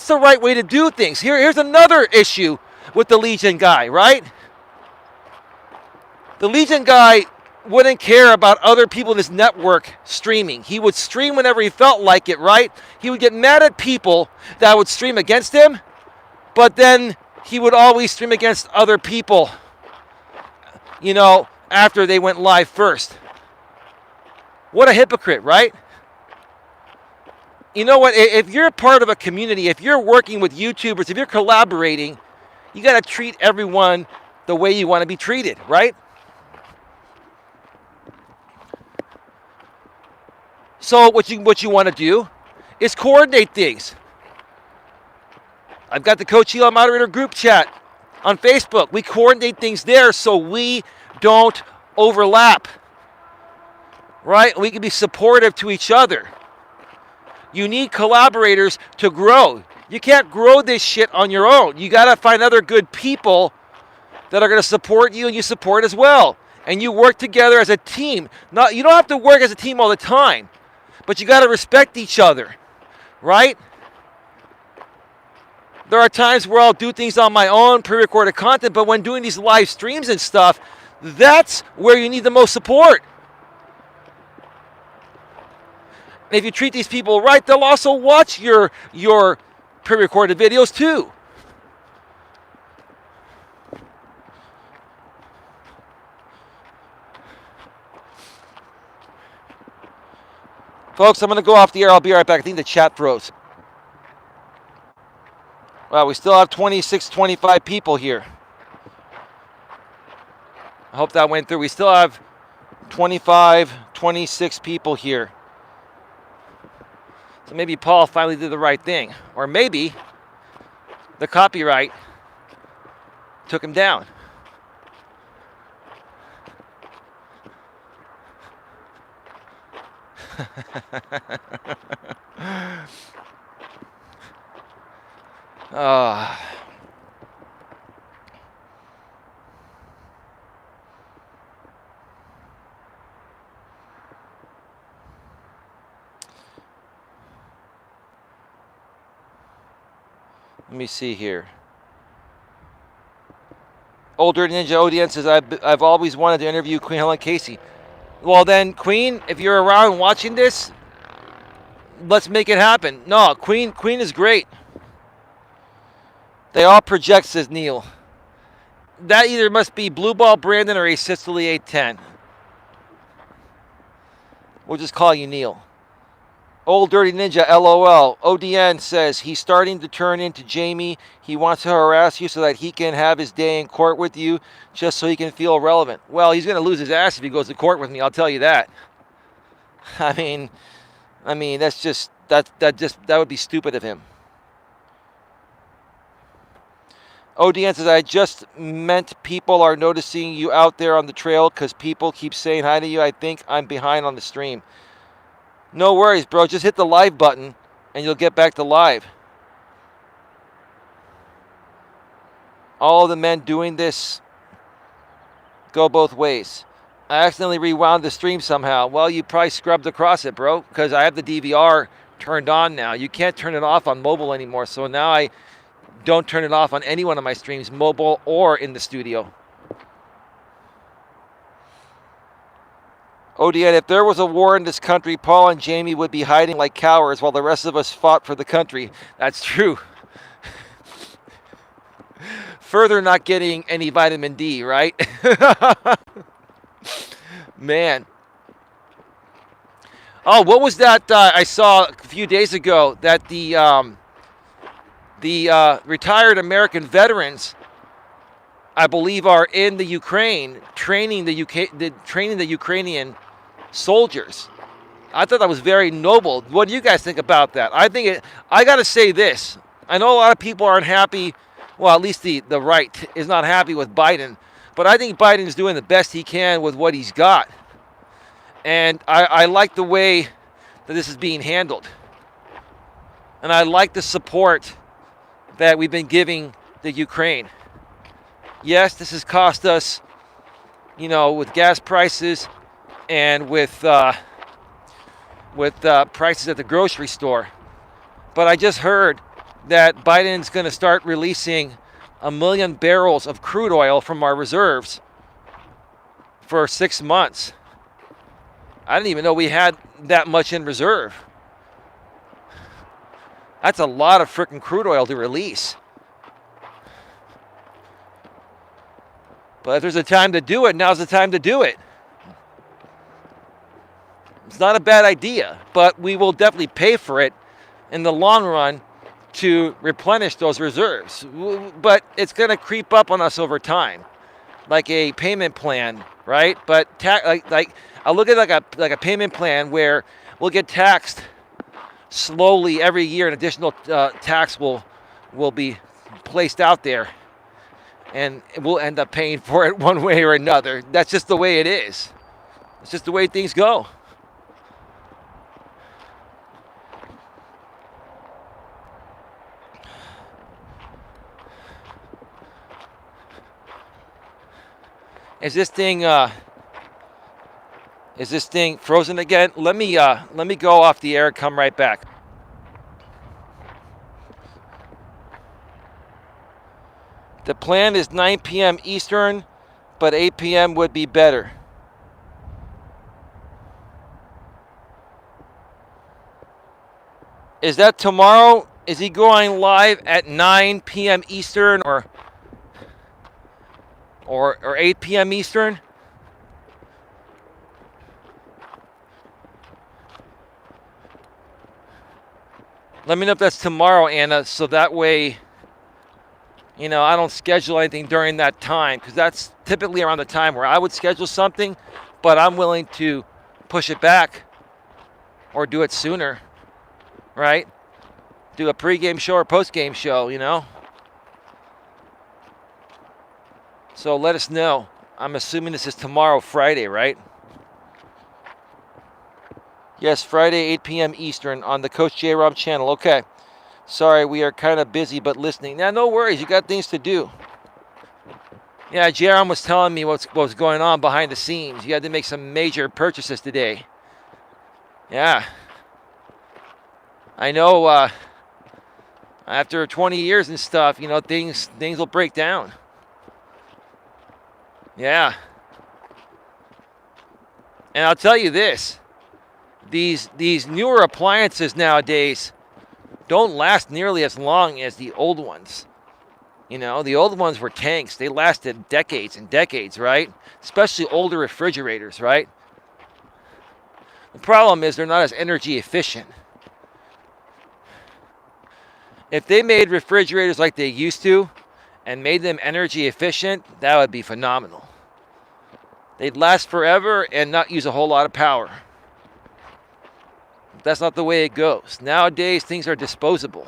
Speaker 1: the right way to do things. Here's another issue with the Legion guy, right? The Legion guy wouldn't care about other people in his network streaming. He would stream whenever he felt like it, right? He would get mad at people that would stream against him, but then he would always stream against other people, you know, after they went live first. What a hypocrite, right? You know what? If you're a part of a community, if you're working with YouTubers, if you're collaborating, you got to treat everyone the way you want to be treated, right? So what you want to do is coordinate things. I've got the Coach Eli Moderator group chat on Facebook. We coordinate things there so we don't overlap, right? We can be supportive to each other. You need collaborators to grow. You can't grow this shit on your own. You got to find other good people that are going to support you and you support as well. And you work together as a team. You don't have to work as a team all the time. But you got to respect each other, right? There are times where I'll do things on my own, pre-recorded content, but when doing these live streams and stuff, that's where you need the most support. And if you treat these people right, they'll also watch your pre-recorded videos too. Folks, I'm going to go off the air. I'll be right back. I think the chat froze. Wow, we still have 26, 25 people here. I hope that went through. We still have 25, 26 people here. So maybe Paul finally did the right thing. Or maybe the copyright took him down. Let me see here. Older Ninja ODN says, I've always wanted to interview Queen Helen Casey. Well then, Queen, if you're around watching this, let's make it happen. No, Queen is great. They all project, says Neil. That either must be Blue Ball Brandon or a Sicily 810. We'll just call you Neil. Old Dirty Ninja, LOL. ODN says he's starting to turn into Jamie. He wants to harass you so that he can have his day in court with you, just so he can feel relevant. Well, he's going to lose his ass if he goes to court with me. I'll tell you that. I mean, that's just that would be stupid of him. ODN says, I just meant people are noticing you out there on the trail because people keep saying hi to you. I think I'm behind on the stream. No worries, bro. Just hit the live button and you'll get back to live. All of the men doing this go both ways. I accidentally rewound the stream somehow. Well, you probably scrubbed across it, bro, because I have the DVR turned on now. You can't turn it off on mobile anymore. So now I don't turn it off on any one of my streams, mobile or in the studio. ODN, if there was a war in this country, Paul and Jamie would be hiding like cowards while the rest of us fought for the country. That's true. Further not getting any vitamin D, right? Man. Oh, what was that I saw a few days ago that the retired American veterans, I believe, are in the Ukraine training the Ukrainian soldiers. I thought that was very noble. What do you guys think about that? I got to say this. I know a lot of people aren't happy. Well, at least the right is not happy with Biden. But I think Biden's doing the best he can with what he's got. And I like the way that this is being handled. And I like the support that we've been giving the Ukraine. Yes, this has cost us, with gas prices and with prices at the grocery store. But I just heard that Biden's going to start releasing 1 million barrels of crude oil from our reserves for 6 months. I didn't even know we had that much in reserve. That's a lot of freaking crude oil to release. But if there's a time to do it, now's the time to do it. It's not a bad idea, but we will definitely pay for it in the long run to replenish those reserves. But it's going to creep up on us over time, like a payment plan, right? But I look at like a payment plan where we'll get taxed slowly every year. An additional tax will be placed out there, and we'll end up paying for it one way or another. That's just the way it is. It's just the way things go. Is this thing frozen again? Let me go off the air and come right back. The plan is 9 p.m. Eastern, but 8 p.m. would be better. Is that tomorrow? Is he going live at 9 p.m. Eastern or 8 p.m. Eastern? Let me know if that's tomorrow, Anna, so that way, I don't schedule anything during that time, because that's typically around the time where I would schedule something, but I'm willing to push it back or do it sooner, right? Do a pregame show or postgame show, So let us know. I'm assuming this is tomorrow, Friday, right? Yes, Friday, 8 p.m. Eastern on the Coach J. Rob channel. Okay. Sorry, we are kind of busy, but listening. Now, no worries. You got things to do. Yeah, Jerome was telling me what was going on behind the scenes. You had to make some major purchases today. Yeah. I know after 20 years and stuff, things will break down. Yeah. And I'll tell you this. These newer appliances nowadays don't last nearly as long as the old ones. The old ones were tanks. They lasted decades and decades, right? Especially older refrigerators, right? The problem is they're not as energy efficient. If they made refrigerators like they used to and made them energy efficient, that would be phenomenal. They'd last forever and not use a whole lot of power. That's not the way it goes. Nowadays, things are disposable.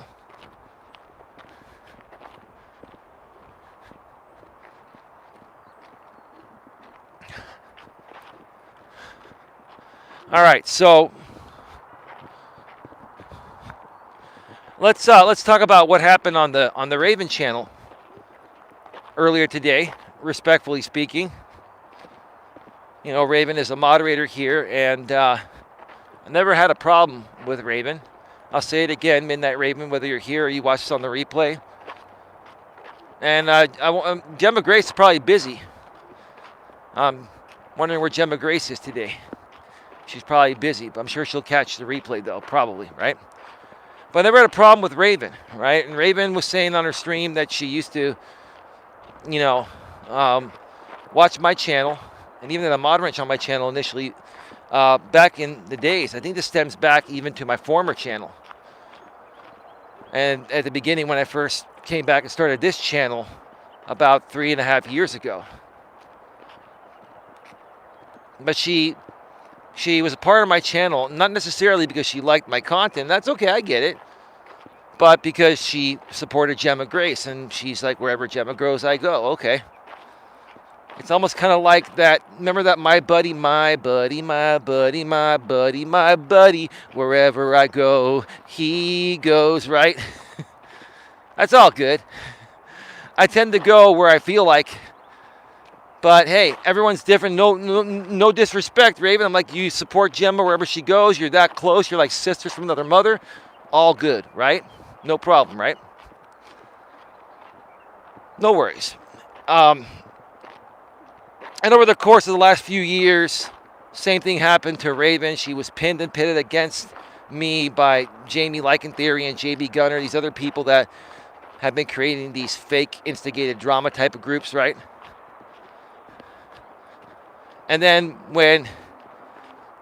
Speaker 1: All right, so let's talk about what happened on the Raven channel earlier today. Respectfully speaking, you know, Raven is a moderator here, and I never had a problem with Raven. I'll say it again, Midnight Raven, whether you're here or you watch this on the replay. And Gemma Grace is probably busy. I'm wondering where Gemma Grace is today. She's probably busy, but I'm sure she'll catch the replay, though, probably, right? But I never had a problem with Raven, right? And Raven was saying on her stream that she used to, you know, watch my channel, and even a moderator on my channel initially, back in the days. I think this stems back even to my former channel. And at the beginning, when I first came back and started this channel about 3.5 years ago. But she was a part of my channel, not necessarily because she liked my content. That's okay, I get it. But because she supported Gemma Grace, and she's like, wherever Gemma goes, I go. Okay. It's almost kind of like that. Remember that my buddy, wherever I go, he goes, right? That's all good. I tend to go where I feel like. But hey, everyone's different. No disrespect, Raven. I'm like, you support Gemma wherever she goes. You're that close. You're like sisters from another mother. All good, right? No problem, right? No worries. And over the course of the last few years, same thing happened to Raven. She was pinned and pitted against me by Jamie Lycan Theory and JB Gunner, these other people that have been creating these fake instigated drama type of groups, right? And then when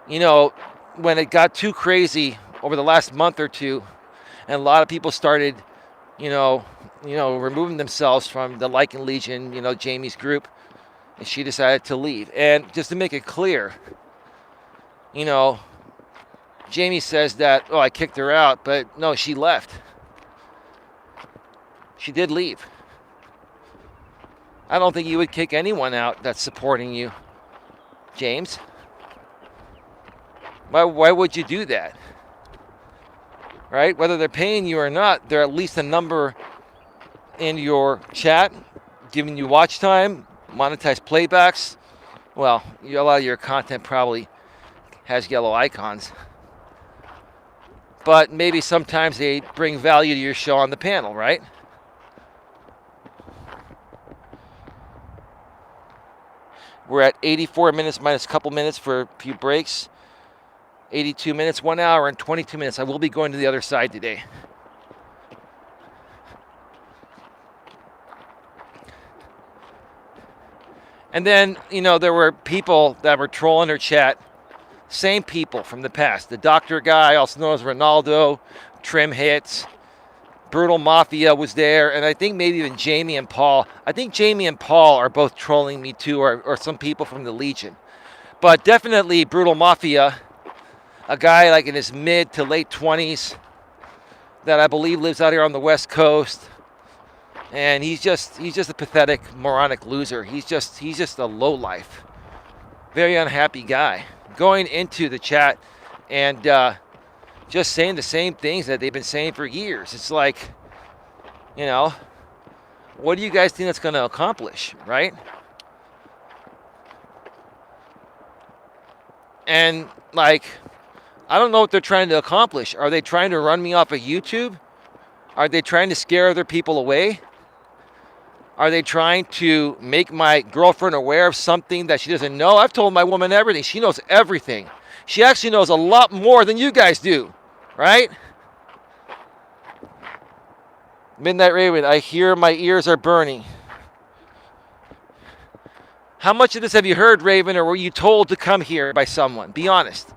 Speaker 1: it got too crazy over the last month or two, and a lot of people started, removing themselves from the Lycan Legion, Jamie's group, and she decided to leave. And just to make it clear, Jamie says that, I kicked her out, but no, she left. She did leave. I don't think you would kick anyone out that's supporting you, James. Why would you do that? Right? Whether they're paying you or not, they're at least a number in your chat, giving you watch time, monetized playbacks. Well, a lot of your content probably has yellow icons. But maybe sometimes they bring value to your show on the panel, right? We're at 84 minutes minus a couple minutes for a few breaks. 82 minutes, 1 hour and 22 minutes. I will be going to the other side today. And then, there were people that were trolling her chat. Same people from the past. The doctor guy, also known as Ronaldo, Trim Hits, Brutal Mafia was there, and I think maybe even Jamie and Paul. I think Jamie and Paul are both trolling me too, or some people from the Legion. But definitely Brutal Mafia, a guy like in his mid to late 20s that I believe lives out here on the West Coast. And he's just a pathetic, moronic loser. He's just a lowlife. Very unhappy guy. Going into the chat and just saying the same things that they've been saying for years. It's like, what do you guys think that's going to accomplish, right? And like, I don't know what they're trying to accomplish. Are they trying to run me off of YouTube? Are they trying to scare other people away? Are they trying to make my girlfriend aware of something that she doesn't know? I've told my woman everything. She knows everything. She actually knows a lot more than you guys do, right? Midnight Raven, I hear my ears are burning. How much of this have you heard, Raven, or were you told to come here by someone? Be honest.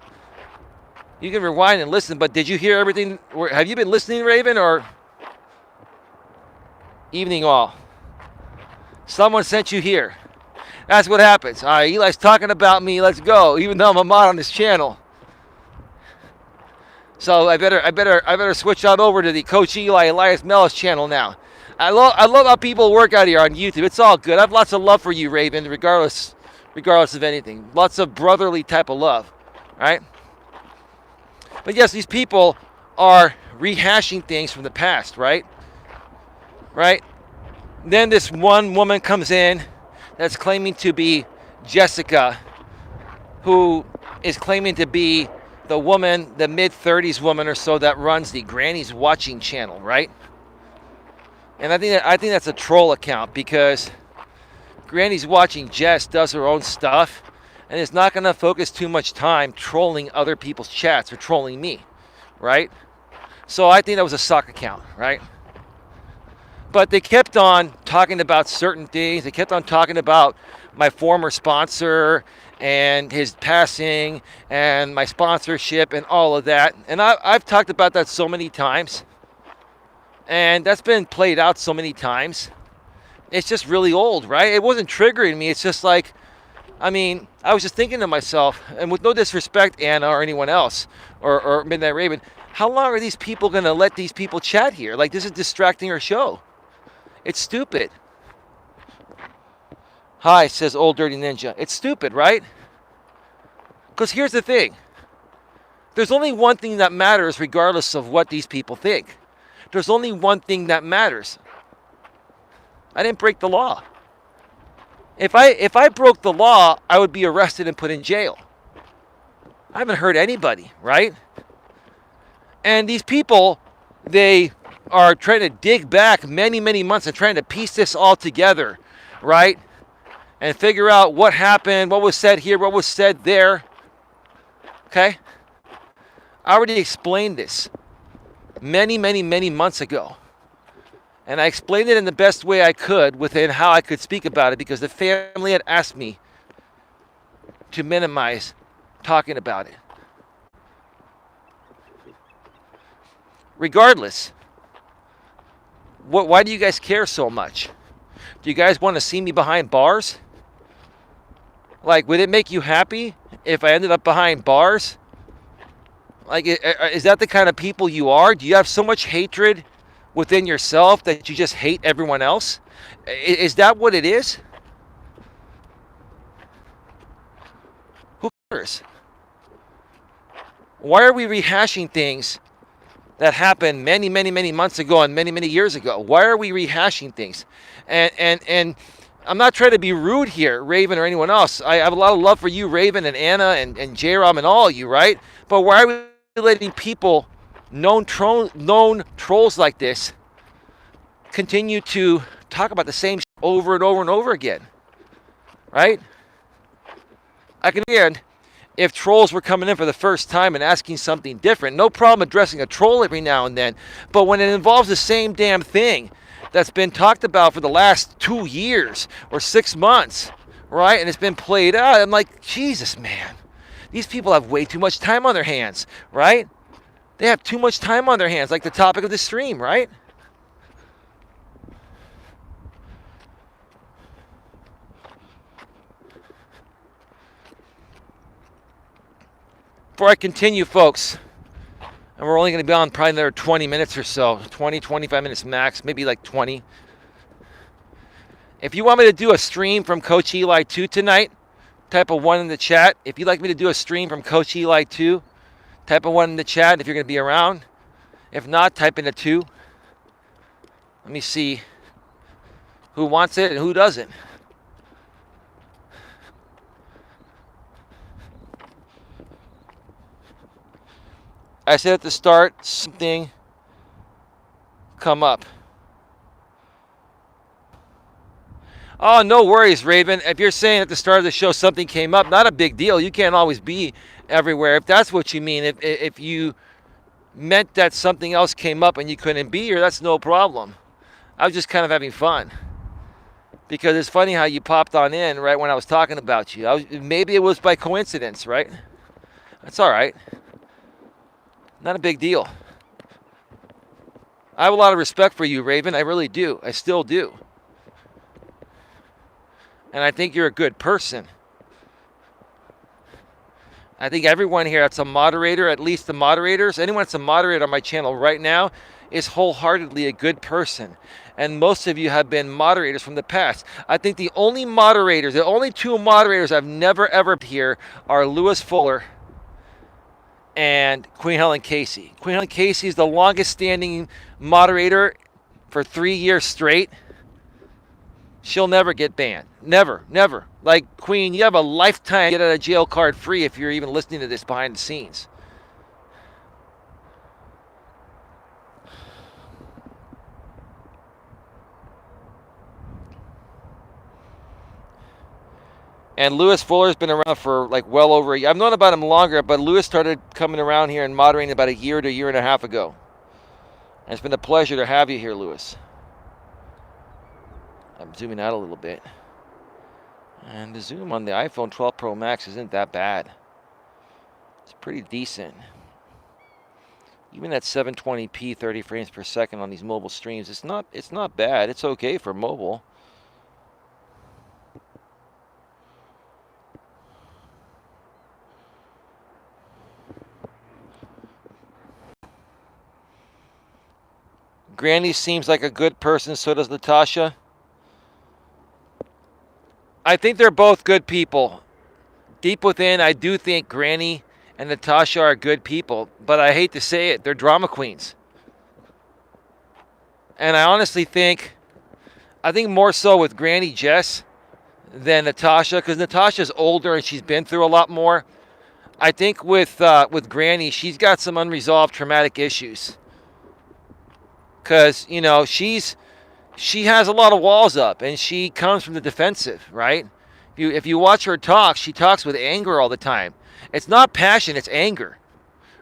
Speaker 1: You can rewind and listen, but did you hear everything? Have you been listening, Raven, or evening all? Someone sent you here. That's what happens. All right, Eli's talking about me. Let's go. Even though I'm a mod on this channel, so I better switch on over to the Coach Eli Elias Melas channel now. I love how people work out here on YouTube. It's all good. I have lots of love for you, Raven, regardless of anything. Lots of brotherly type of love, right? But yes, these people are rehashing things from the past, right? Right? Then this one woman comes in that's claiming to be Jessica, who is claiming to be the woman, the mid-30s woman or so that runs the Granny's Watching channel, right? And I think that's a troll account, because Granny's Watching Jess does her own stuff and is not going to focus too much time trolling other people's chats or trolling me, right? So I think that was a suck account, right? But they kept on talking about certain things. They kept on talking about my former sponsor and his passing and my sponsorship and all of that. And I've talked about that so many times. And that's been played out so many times. It's just really old, right? It wasn't triggering me. It's just like, I mean, I was just thinking to myself, and with no disrespect, Anna or anyone else, or Midnight Raven, how long are these people going to let these people chat here? Like, this is distracting our show. It's stupid. Hi, says Old Dirty Ninja. It's stupid, right? Because here's the thing. There's only one thing that matters regardless of what these people think. There's only one thing that matters. I didn't break the law. If I broke the law, I would be arrested and put in jail. I haven't hurt anybody, right? And these people, they are trying to dig back many, many months and trying to piece this all together, right? And figure out what happened, what was said here, what was said there. Okay? I already explained this many, many, many months ago. And I explained it in the best way I could within how I could speak about it, because the family had asked me to minimize talking about it. Regardless, why do you guys care so much? Do you guys want to see me behind bars? Like, would it make you happy if I ended up behind bars? Like, is that the kind of people you are? Do you have so much hatred within yourself that you just hate everyone else? Is that what it is? Who cares? Why are we rehashing things that happened many, many, many months ago and many, many years ago? Why are we rehashing things? And I'm not trying to be rude here, Raven or anyone else. I have a lot of love for you, Raven and Anna and J-Rom and all of you, right? But why are we letting people, known trolls like this, continue to talk about the same shit over and over and over again, right? I can understand if trolls were coming in for the first time and asking something different. No problem addressing a troll every now and then. But when it involves the same damn thing that's been talked about for the last 2 years or 6 months, right? And it's been played out, I'm like, Jesus, man. These people have way too much time on their hands, right? They have too much time on their hands, like the topic of the stream, right? Before I continue, folks, and we're only going to be on probably another 20 minutes or so, 20, 25 minutes max, maybe like 20. If you want me to do a stream from Coach Eli 2 tonight, type a 1 in the chat. If you'd like me to do a stream from Coach Eli 2, type a 1 in the chat if you're going to be around. If not, type in a 2. Let me see who wants it and who doesn't. I said at the start, something come up. Oh, no worries, Raven. If you're saying at the start of the show something came up, not a big deal. You can't always be everywhere. If that's what you mean, if you meant that something else came up and you couldn't be here, that's no problem. I was just kind of having fun. Because it's funny how you popped on in right when I was talking about you. Maybe it was by coincidence, right? That's all right. Not a big deal. I have a lot of respect for you, Raven. I really do. I still do. And I think you're a good person. I think everyone here that's a moderator, at least the moderators, anyone that's a moderator on my channel right now is wholeheartedly a good person. And most of you have been moderators from the past. I think the only two moderators I've never ever here are Lewis Fuller and Queen Helen Casey. Queen Helen Casey is the longest standing moderator for 3 years straight. She'll never get banned. Never, never. Like, Queen, you have a lifetime get out of jail card free if you're even listening to this behind the scenes. And Lewis Fuller's been around for like well over a year. I've known about him longer, but Lewis started coming around here and moderating about a year to a year and a half ago. And it's been a pleasure to have you here, Lewis. I'm zooming out a little bit. And the zoom on the iPhone 12 Pro Max isn't that bad. It's pretty decent. Even at 720p, 30 frames per second on these mobile streams, it's not bad. It's okay for mobile. Granny seems like a good person, so does Natasha. I think they're both good people. Deep within, I do think Granny and Natasha are good people, but I hate to say it, they're drama queens. And I honestly think more so with Granny Jess than Natasha, because Natasha's older and she's been through a lot more. I think with Granny, she's got some unresolved traumatic issues. Because, you know, she has a lot of walls up, and she comes from the defensive, right? If you watch her talk, she talks with anger all the time. It's not passion, it's anger,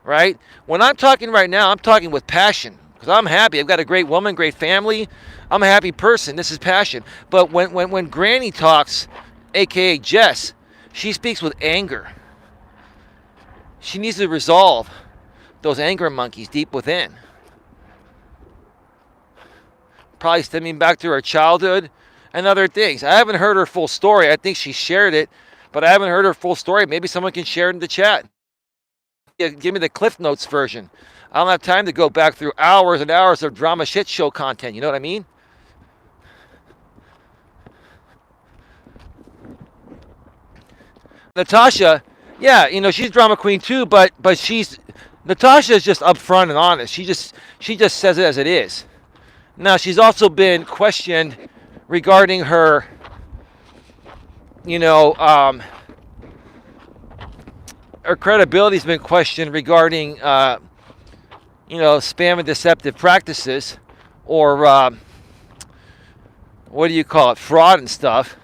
Speaker 1: right? When I'm talking right now, I'm talking with passion, because I'm happy. I've got a great woman, great family. I'm a happy person. This is passion. But when Granny talks, a.k.a. Jess, she speaks with anger. She needs to resolve those anger monkeys deep within. Probably stemming back to her childhood and other things. I haven't heard her full story. I think she shared it, but I haven't heard her full story. Maybe someone can share it in the chat. Give me the Cliff Notes version. I don't have time to go back through hours and hours of drama shit show content. You know what I mean? Natasha, yeah, you know, she's drama queen too, but Natasha is just upfront and honest. She just says it as it is. Now, she's also been questioned regarding her, you know, her credibility's been questioned regarding, you know, spam and deceptive practices, or what do you call it, fraud and stuff.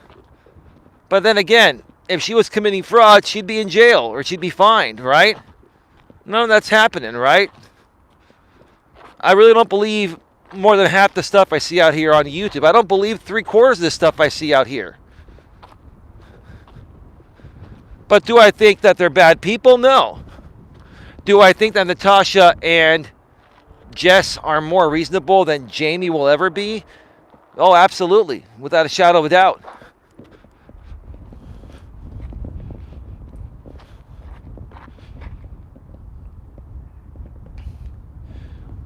Speaker 1: But then again, if she was committing fraud, she'd be in jail or she'd be fined, right? None of that's happening, right? I really don't believe more than half the stuff I see out here on YouTube. I don't believe 3/4 of the stuff I see out here. But do I think that they're bad people? No. Do I think that Natasha and Jess are more reasonable than Jamie will ever be? Oh, absolutely. Without a shadow of a doubt.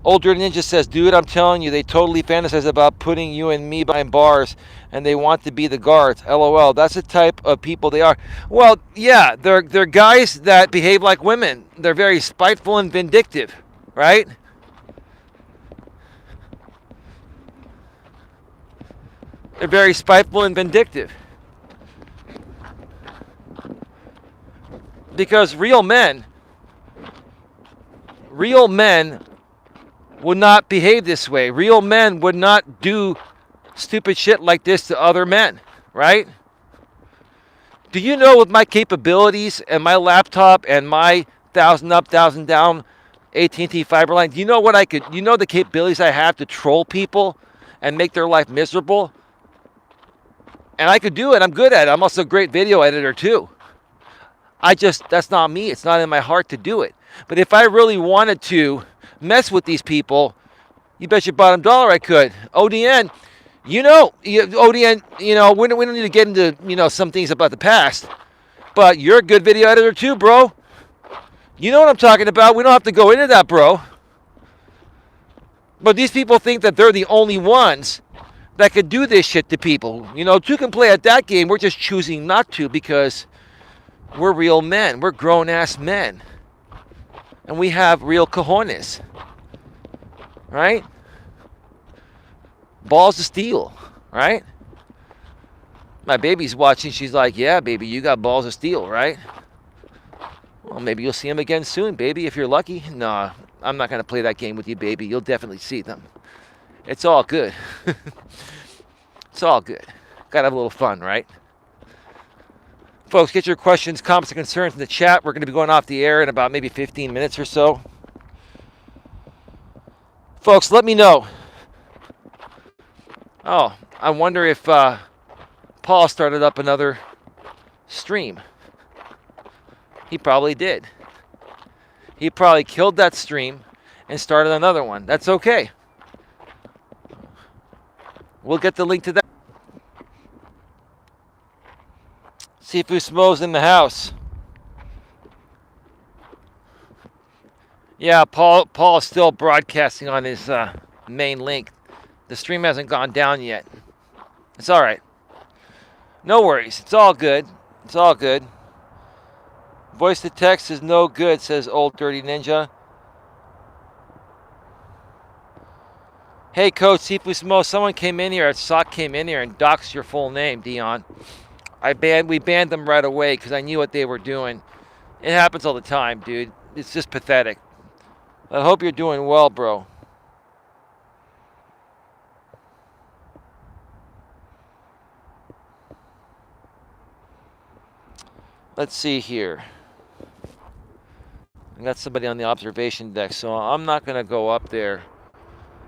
Speaker 1: Older Ninja says, dude, I'm telling you, they totally fantasize about putting you and me behind bars, and they want to be the guards. LOL. That's the type of people they are. Well, yeah, they're guys that behave like women. They're very spiteful and vindictive, right? They're very spiteful and vindictive. Because real men would not behave this way. Real men would not do stupid shit like this to other men, right? Do you know, with my capabilities and my laptop and my 1,000 up, 1,000 down AT&T fiber line, do you know what I could, you know the capabilities I have to troll people and make their life miserable? And I could do it. I'm good at it. I'm also a great video editor too. That's not me. It's not in my heart to do it. But if I really wanted to mess with these people, you bet your bottom dollar I could. ODN, ODN, we don't need to get into, some things about the past. But you're a good video editor too, bro. You know what I'm talking about. We don't have to go into that, bro. But these people think that they're the only ones that could do this shit to people. Two can play at that game. We're just choosing not to because we're real men. We're grown-ass men. And we have real cojones. Right? Balls of steel. Right? My baby's watching. She's like, yeah, baby, you got balls of steel, right? Well, maybe you'll see them again soon, baby, if you're lucky. No, I'm not going to play that game with you, baby. You'll definitely see them. It's all good. It's all good. Gotta have a little fun, right? Folks, get your questions, comments, and concerns in the chat. We're going to be going off the air in about maybe 15 minutes or so. Folks, let me know. Oh, I wonder if Paul started up another stream. He probably did. He probably killed that stream and started another one. That's okay. We'll get the link to that. Sifu Smo's in the house. Yeah, Paul is still broadcasting on his main link. The stream hasn't gone down yet. It's all right. No worries. It's all good. It's all good. Voice to text is no good, says Old Dirty Ninja. Hey, Coach Sifu Smo, someone came in here, Sock came in here and doxed your full name, Dion. We banned them right away because I knew what they were doing. It happens all the time, dude. It's just pathetic. I hope you're doing well, bro. Let's see here. I got somebody on the observation deck, so I'm not going to go up there.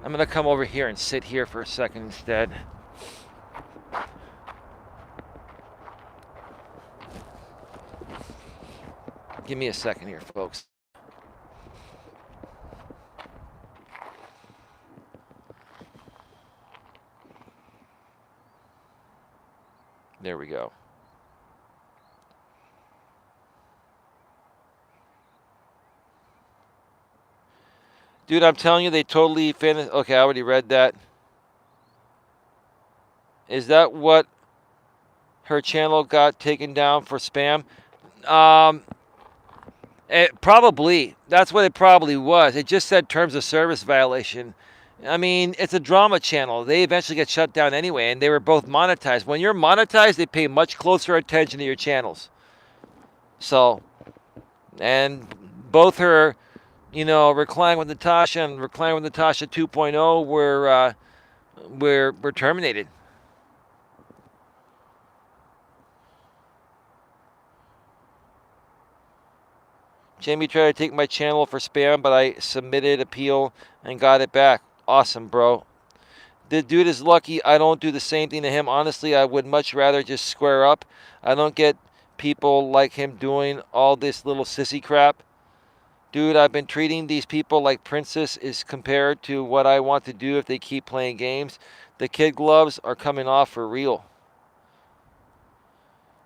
Speaker 1: I'm going to come over here and sit here for a second instead. Give me a second here, folks. There we go. Dude, I'm telling you, they totally finished. Okay, I already read that. Is that what her channel got taken down for spam? Probably. That's what it probably was. It just said terms of service violation. I mean, it's a drama channel. They eventually get shut down anyway, and they were both monetized. When you're monetized, they pay much closer attention to your channels. So, and both her, Recline with Natasha and Recline with Natasha 2.0 were terminated. Jamie tried to take my channel for spam, but I submitted appeal and got it back. Awesome, bro. The dude is lucky I don't do the same thing to him. Honestly, I would much rather just square up. I don't get people like him doing all this little sissy crap. Dude, I've been treating these people like princess is compared to what I want to do if they keep playing games. The kid gloves are coming off for real.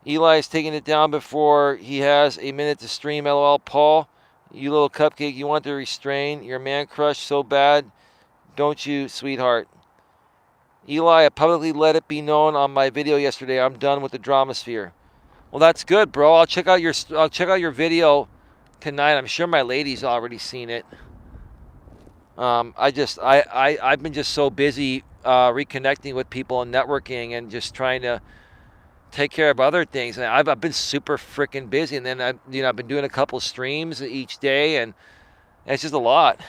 Speaker 1: Eli is taking it down before he has a minute to stream. LOL. Paul, you little cupcake, you want to restrain your man crush so bad, don't you, sweetheart? Eli, I publicly let it be known on my video yesterday. I'm done with the drama sphere. Well, that's good, bro. I'll check out your video tonight. I'm sure my lady's already seen it. I've been just so busy reconnecting with people and networking and just trying to take care of other things. And I've been super freaking busy, and then I've been doing a couple streams each day, and it's just a lot,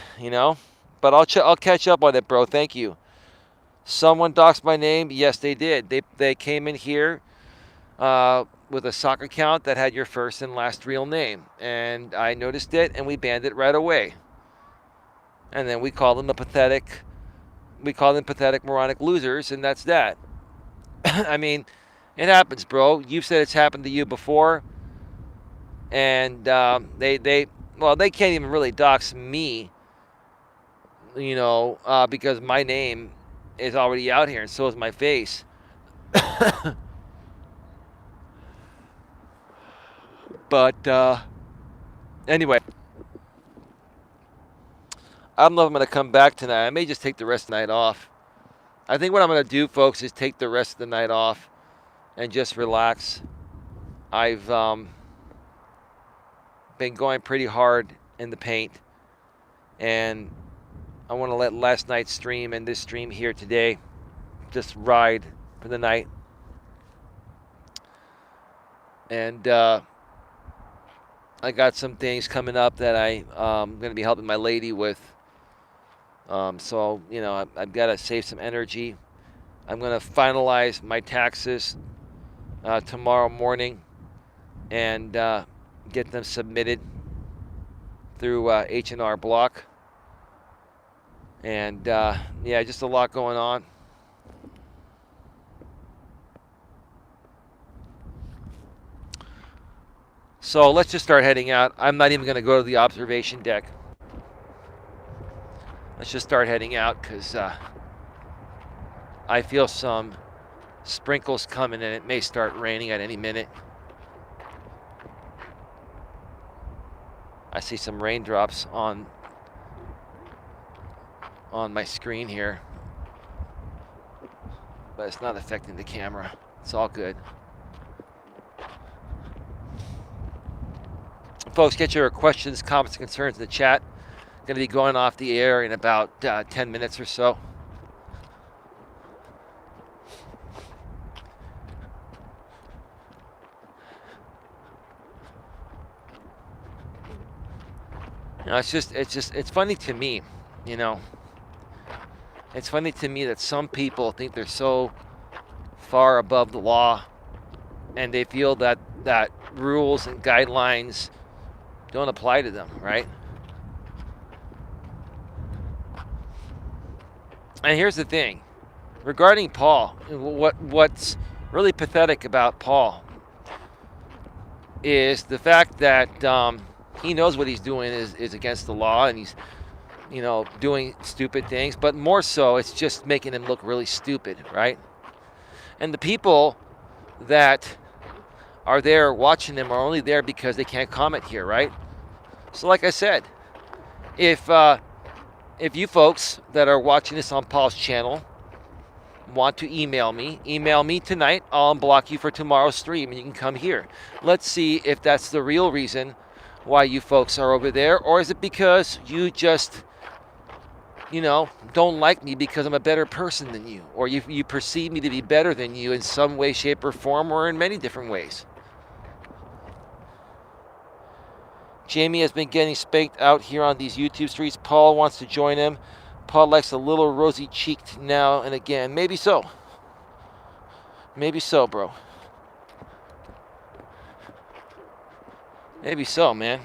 Speaker 1: But I'll catch up on it, bro. Thank you. Someone doxed my name. Yes, they did. They came in here with a sock account that had your first and last real name, and I noticed it, and we banned it right away. And then we called them pathetic moronic losers, and that's that. I mean, it happens, bro. You've said it's happened to you before, and they well, they can't even really dox me, because my name is already out here, and so is my face. But anyway, I don't know if I'm going to come back tonight. I may just take the rest of the night off. I think what I'm going to do, folks, is take the rest of the night off and just relax. I've been going pretty hard in the paint, and I want to let last night's stream and this stream here today just ride for the night. And I got some things coming up that I'm going to be helping my lady with. So, I've got to save some energy. I'm going to finalize my taxes tomorrow morning and get them submitted through H&R Block. And, just a lot going on. So let's just start heading out. I'm not even going to go to the observation deck. Let's just start heading out because I feel some sprinkles coming and it may start raining at any minute. I see some raindrops on my screen here, but it's not affecting the camera. It's all good. Folks, get your questions, comments, and concerns in the chat. Going to be going off the air in about 10 minutes or so. It's funny to me, It's funny to me that some people think they're so far above the law, and they feel that rules and guidelines don't apply to them, right? And here's the thing, regarding Paul, what's really pathetic about Paul is the fact that he knows what he's doing is against the law, and he's doing stupid things, but more so it's just making him look really stupid, right? And the people that are there watching him are only there because they can't comment here, right? So like I said, if you folks that are watching this on Paul's channel want to email me tonight. I'll unblock you for tomorrow's stream and you can come here. Let's see if that's the real reason why you folks are over there, or is it because you just don't like me because I'm a better person than you, or you perceive me to be better than you in some way, shape, or form, or in many different ways. Jamie has been getting spanked out here on these YouTube streets. Paul wants to join him. Paul likes a little rosy-cheeked now and again. Maybe so. Maybe so, bro. Maybe so, man.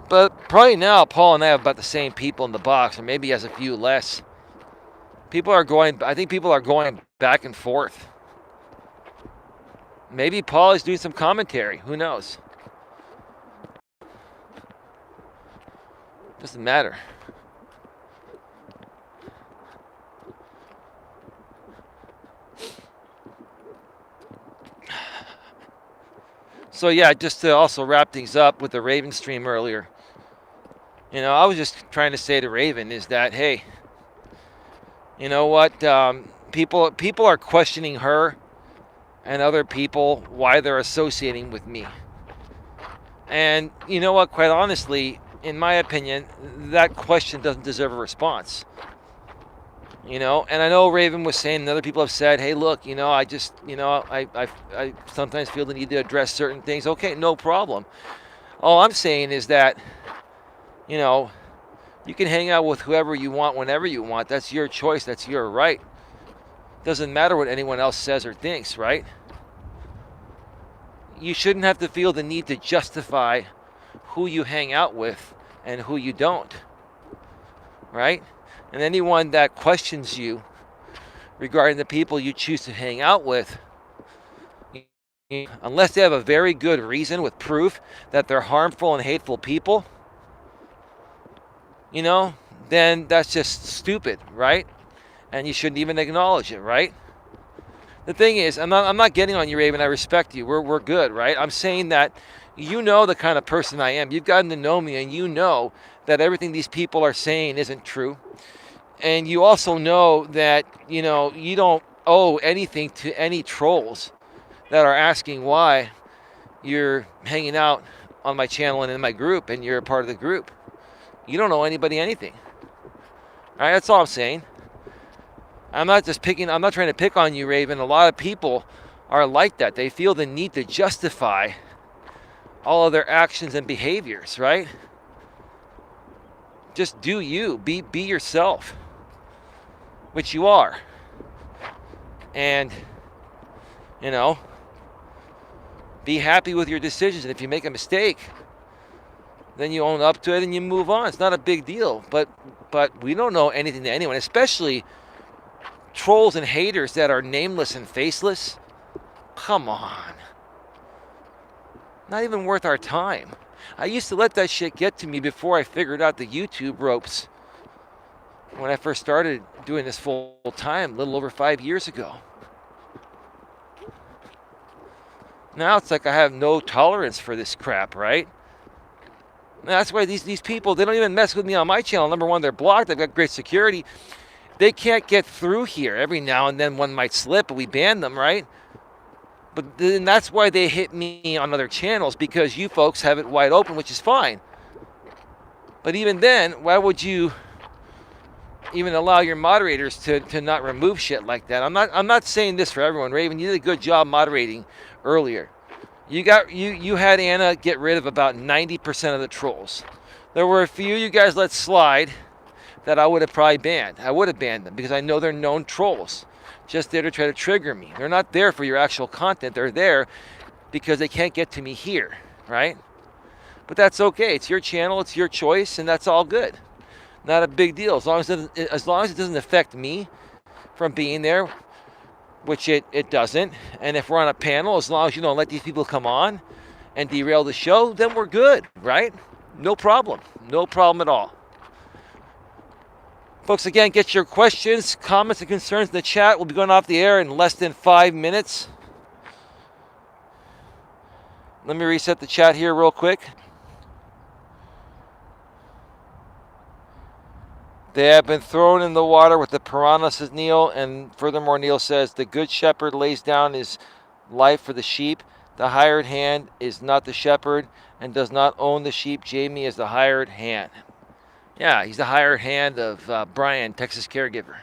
Speaker 1: But probably now, Paul and I have about the same people in the box, or maybe he has a few less. I think people are going back and forth. Maybe Paul is doing some commentary. Who knows? Doesn't matter. So yeah, just to also wrap things up with the Raven stream earlier. I was just trying to say to Raven is that, hey, you know what? People are questioning her and other people why they're associating with me. And you know what? Quite honestly, in my opinion, that question doesn't deserve a response. And I know Raven was saying, and other people have said, hey, look, I just, I sometimes feel the need to address certain things. Okay, no problem. All I'm saying is that, you can hang out with whoever you want whenever you want. That's your choice. That's your right. Doesn't matter what anyone else says or thinks, right? You shouldn't have to feel the need to justify who you hang out with and who you don't, right? And anyone that questions you regarding the people you choose to hang out with, unless they have a very good reason with proof that they're harmful and hateful people, then that's just stupid, right? And you shouldn't even acknowledge it, right? The thing is, I'm not getting on you, Raven. I respect you. We're good, right? I'm saying that you know the kind of person I am. You've gotten to know me, and you know that everything these people are saying isn't true. And you also know that, you don't owe anything to any trolls that are asking why you're hanging out on my channel and in my group and you're a part of the group. You don't owe anybody anything. All right, that's all I'm saying. I'm not trying to pick on you, Raven. A lot of people are like that. They feel the need to justify all of their actions and behaviors, right? Just do you. Be yourself, which you are. And, be happy with your decisions. And if you make a mistake, then you own up to it and you move on. It's not a big deal. But we don't know anything to anyone, especially trolls and haters that are nameless and faceless. Come on. Not even worth our time. I used to let that shit get to me before I figured out the YouTube ropes. When I first started doing this full time, a little over 5 years ago. Now it's like I have no tolerance for this crap, right? And that's why these people, they don't even mess with me on my channel. Number one, they're blocked. I've got great security. They can't get through here. Every now and then one might slip, and we ban them, right? But then that's why they hit me on other channels, because you folks have it wide open, which is fine. But even then, why would you even allow your moderators to not remove shit like that? I'm not saying this for everyone. Raven, you did a good job moderating earlier. You had Anna get rid of about 90% of the trolls. There were a few you guys let slide that I would have probably banned. I would have banned them because I know they're known trolls, just there to try to trigger me. They're not there for your actual content. They're there because they can't get to me here, right? But that's okay. It's your channel. It's your choice, and that's all good. Not a big deal. As long as it doesn't affect me from being there, which it doesn't. And if we're on a panel, as long as you don't let these people come on and derail the show, then we're good, right? No problem. No problem at all. Folks, again, get your questions, comments, and concerns in the chat. We'll be going off the air in less than 5 minutes. Let me reset the chat here real quick. They have been thrown in the water with the piranha, says Neil. And furthermore, Neil says, the good shepherd lays down his life for the sheep. The hired hand is not the shepherd and does not own the sheep. Jamie is the hired hand. Yeah, he's the hired hand of Brian, Texas caregiver.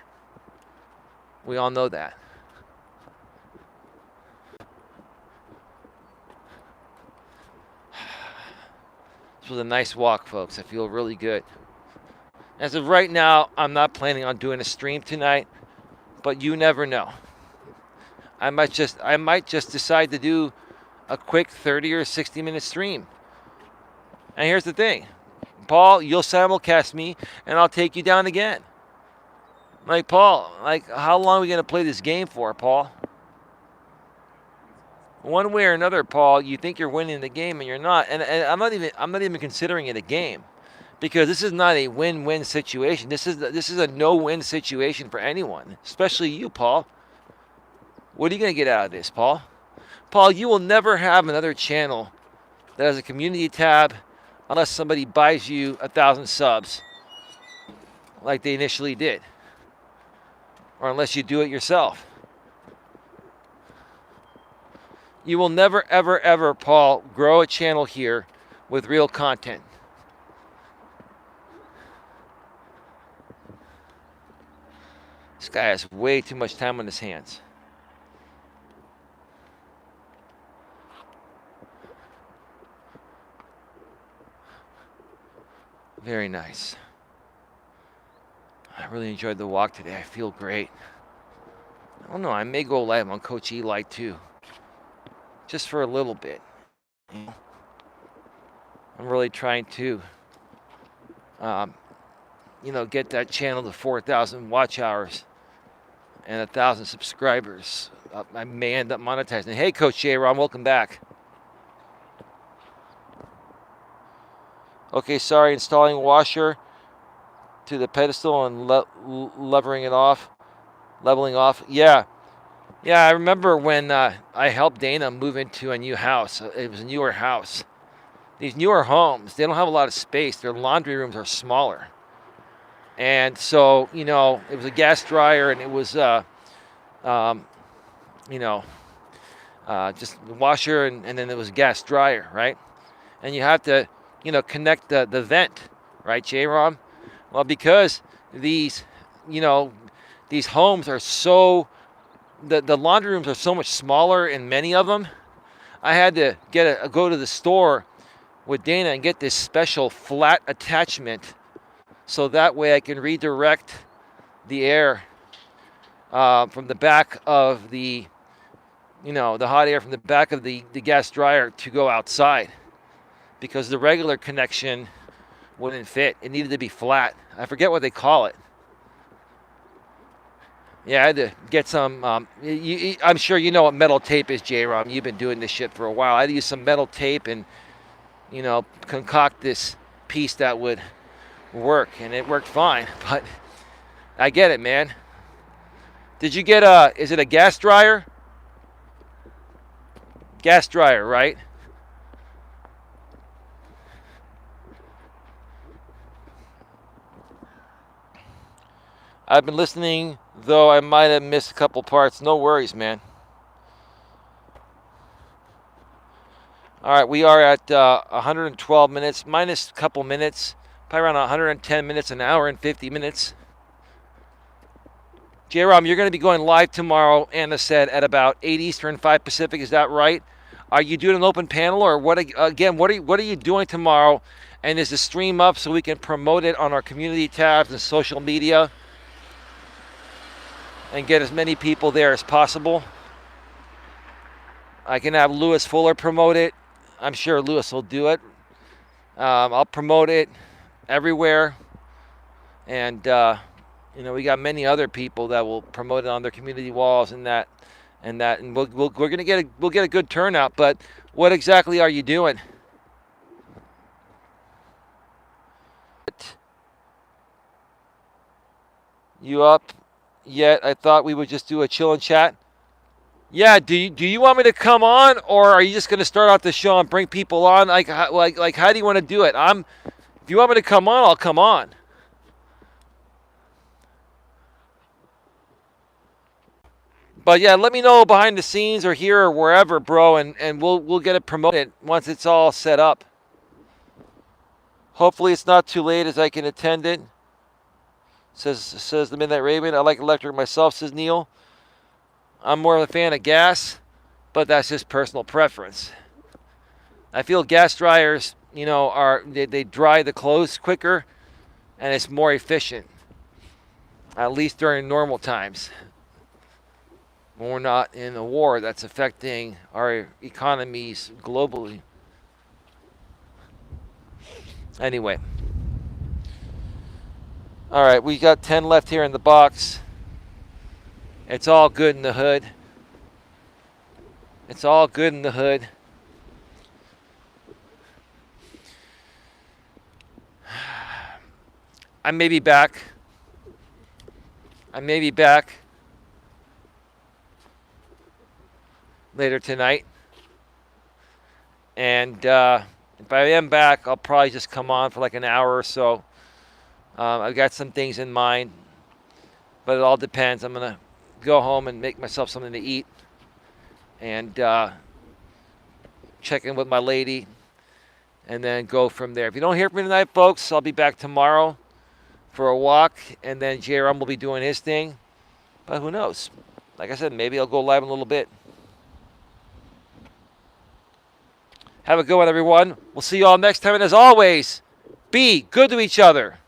Speaker 1: We all know that. This was a nice walk, folks. I feel really good. As of right now, I'm not planning on doing a stream tonight, but you never know. I might just decide to do a quick 30 or 60-minute stream. And here's the thing. Paul, you'll simulcast me, and I'll take you down again. Like, Paul, how long are we going to play this game for, Paul? One way or another, Paul, you think you're winning the game, and you're not. And I'm not even considering it a game. Because this is not a win-win situation. This is a no-win situation for anyone, especially you, Paul. What are you going to get out of this, Paul? Paul, you will never have another channel that has a community tab unless somebody buys you 1,000 subs like they initially did. Or unless you do it yourself. You will never, ever, ever, Paul, grow a channel here with real content. This guy has way too much time on his hands. Very nice. I really enjoyed the walk today. I feel great. I don't know. I may go live on Coach Eli too. Just for a little bit. I'm really trying to, get that channel to 4,000 watch hours and 1,000 subscribers I may end up monetizing. Hey, Coach J-Ron, welcome back. Okay, sorry, installing washer to the pedestal and leveling off. Yeah, I remember when I helped Dana move into a new house. It was a newer house. These newer homes, they don't have a lot of space. Their laundry rooms are smaller. And so, it was a gas dryer, and it was, just the washer, and then there was a gas dryer, right? And you have to, connect the vent, right, J-Rom? Well, because these homes are so, the laundry rooms are so much smaller in many of them, I had to go to the store with Dana and get this special flat attachment so that way I can redirect the air from the back of the hot air from the back of the gas dryer to go outside, because the regular connection wouldn't fit. It needed to be flat. I forget what they call it. Yeah, I had to get some, I'm sure you know what metal tape is, J-Rom. You've been doing this shit for a while. I had to use some metal tape and, concoct this piece that would work, and it worked fine. But I get it, man. Did you get is it a gas dryer? Gas dryer, right? I've been listening, though I might have missed a couple parts. No worries, man. All right, we are at 112 minutes, minus a couple minutes, probably around 110 minutes, an hour and 50 minutes. J-Rom, you're going to be going live tomorrow, Anna said, at about 8 Eastern, 5 Pacific. Is that right? Are you doing an open panel, or what? Again, what are you doing tomorrow? And is the stream up so we can promote it on our community tabs and social media and get as many people there as possible? I can have Lewis Fuller promote it. I'm sure Lewis will do it. I'll promote it everywhere, and we got many other people that will promote it on their community walls and we're gonna get a good turnout. But what exactly are you doing? You up yet? I thought we would just do a chill and chat. Yeah, do you want me to come on, or are you just going to start out the show and bring people on? Like how do you want to do it? If you want me to come on, I'll come on. But yeah, let me know behind the scenes or here or wherever, bro, and we'll get it promoted once it's all set up. Hopefully it's not too late as I can attend it. Says the Midnight Raven. I like electric myself, says Neil. I'm more of a fan of gas, but that's just personal preference. I feel gas dryers, they dry the clothes quicker, and it's more efficient, at least during normal times. When we're not in a war that's affecting our economies globally. Anyway. All right, we got 10 left here in the box. It's all good in the hood. It's all good in the hood. I may be back. Later tonight. And if I am back, I'll probably just come on for like an hour or so. I've got some things in mind, but it all depends. I'm going to go home and make myself something to eat and check in with my lady and then go from there. If you don't hear from me tonight, folks, I'll be back tomorrow for a walk, and then J-Rom will be doing his thing. But who knows? Like I said, maybe I'll go live in a little bit. Have a good one, everyone. We'll see you all next time. And as always, be good to each other.